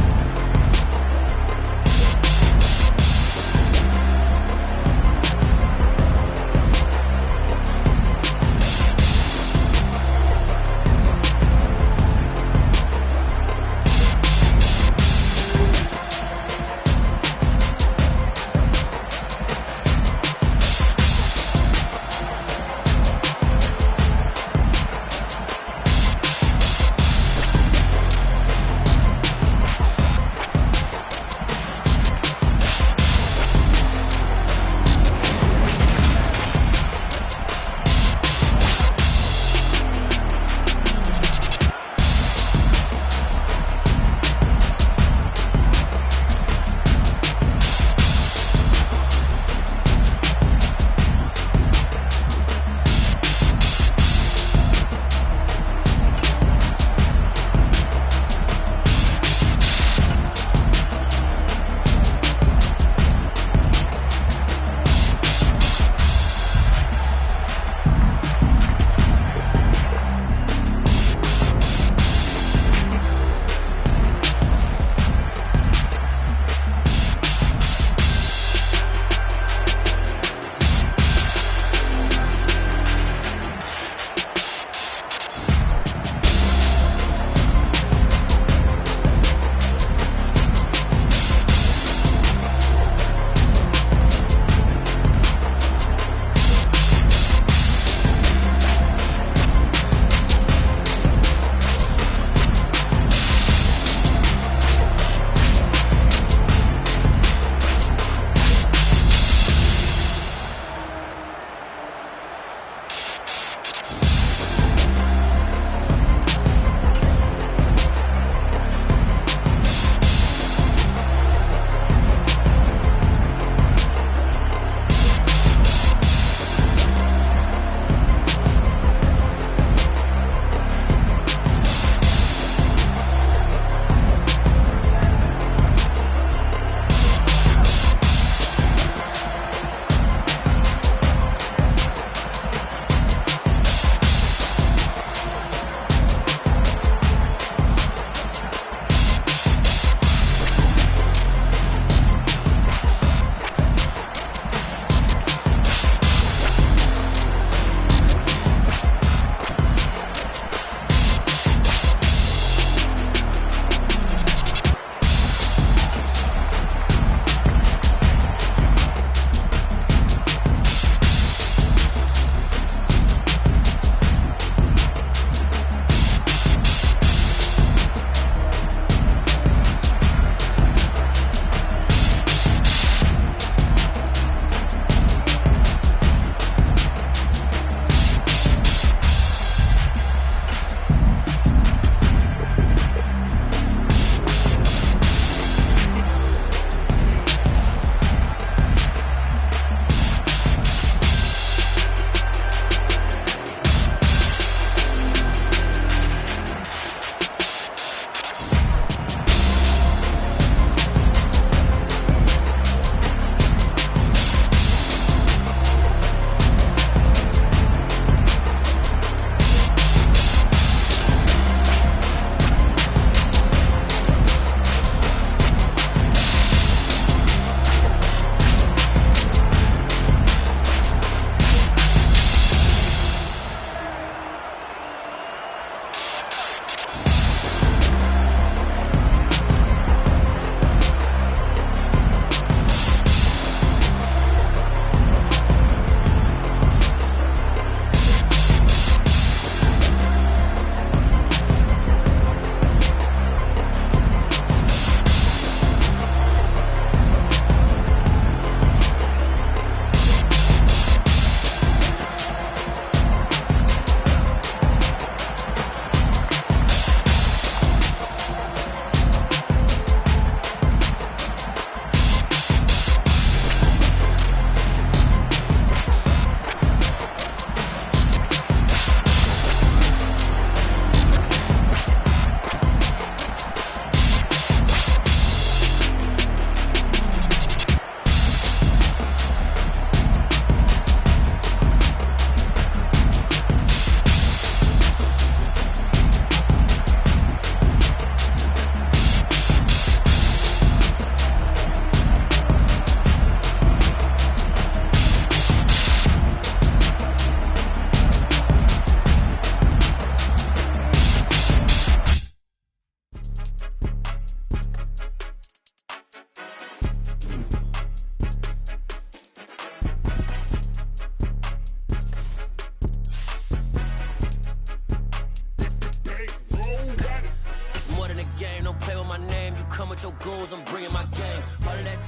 play with my name, you come with your goons, I'm bringing my gang. All of that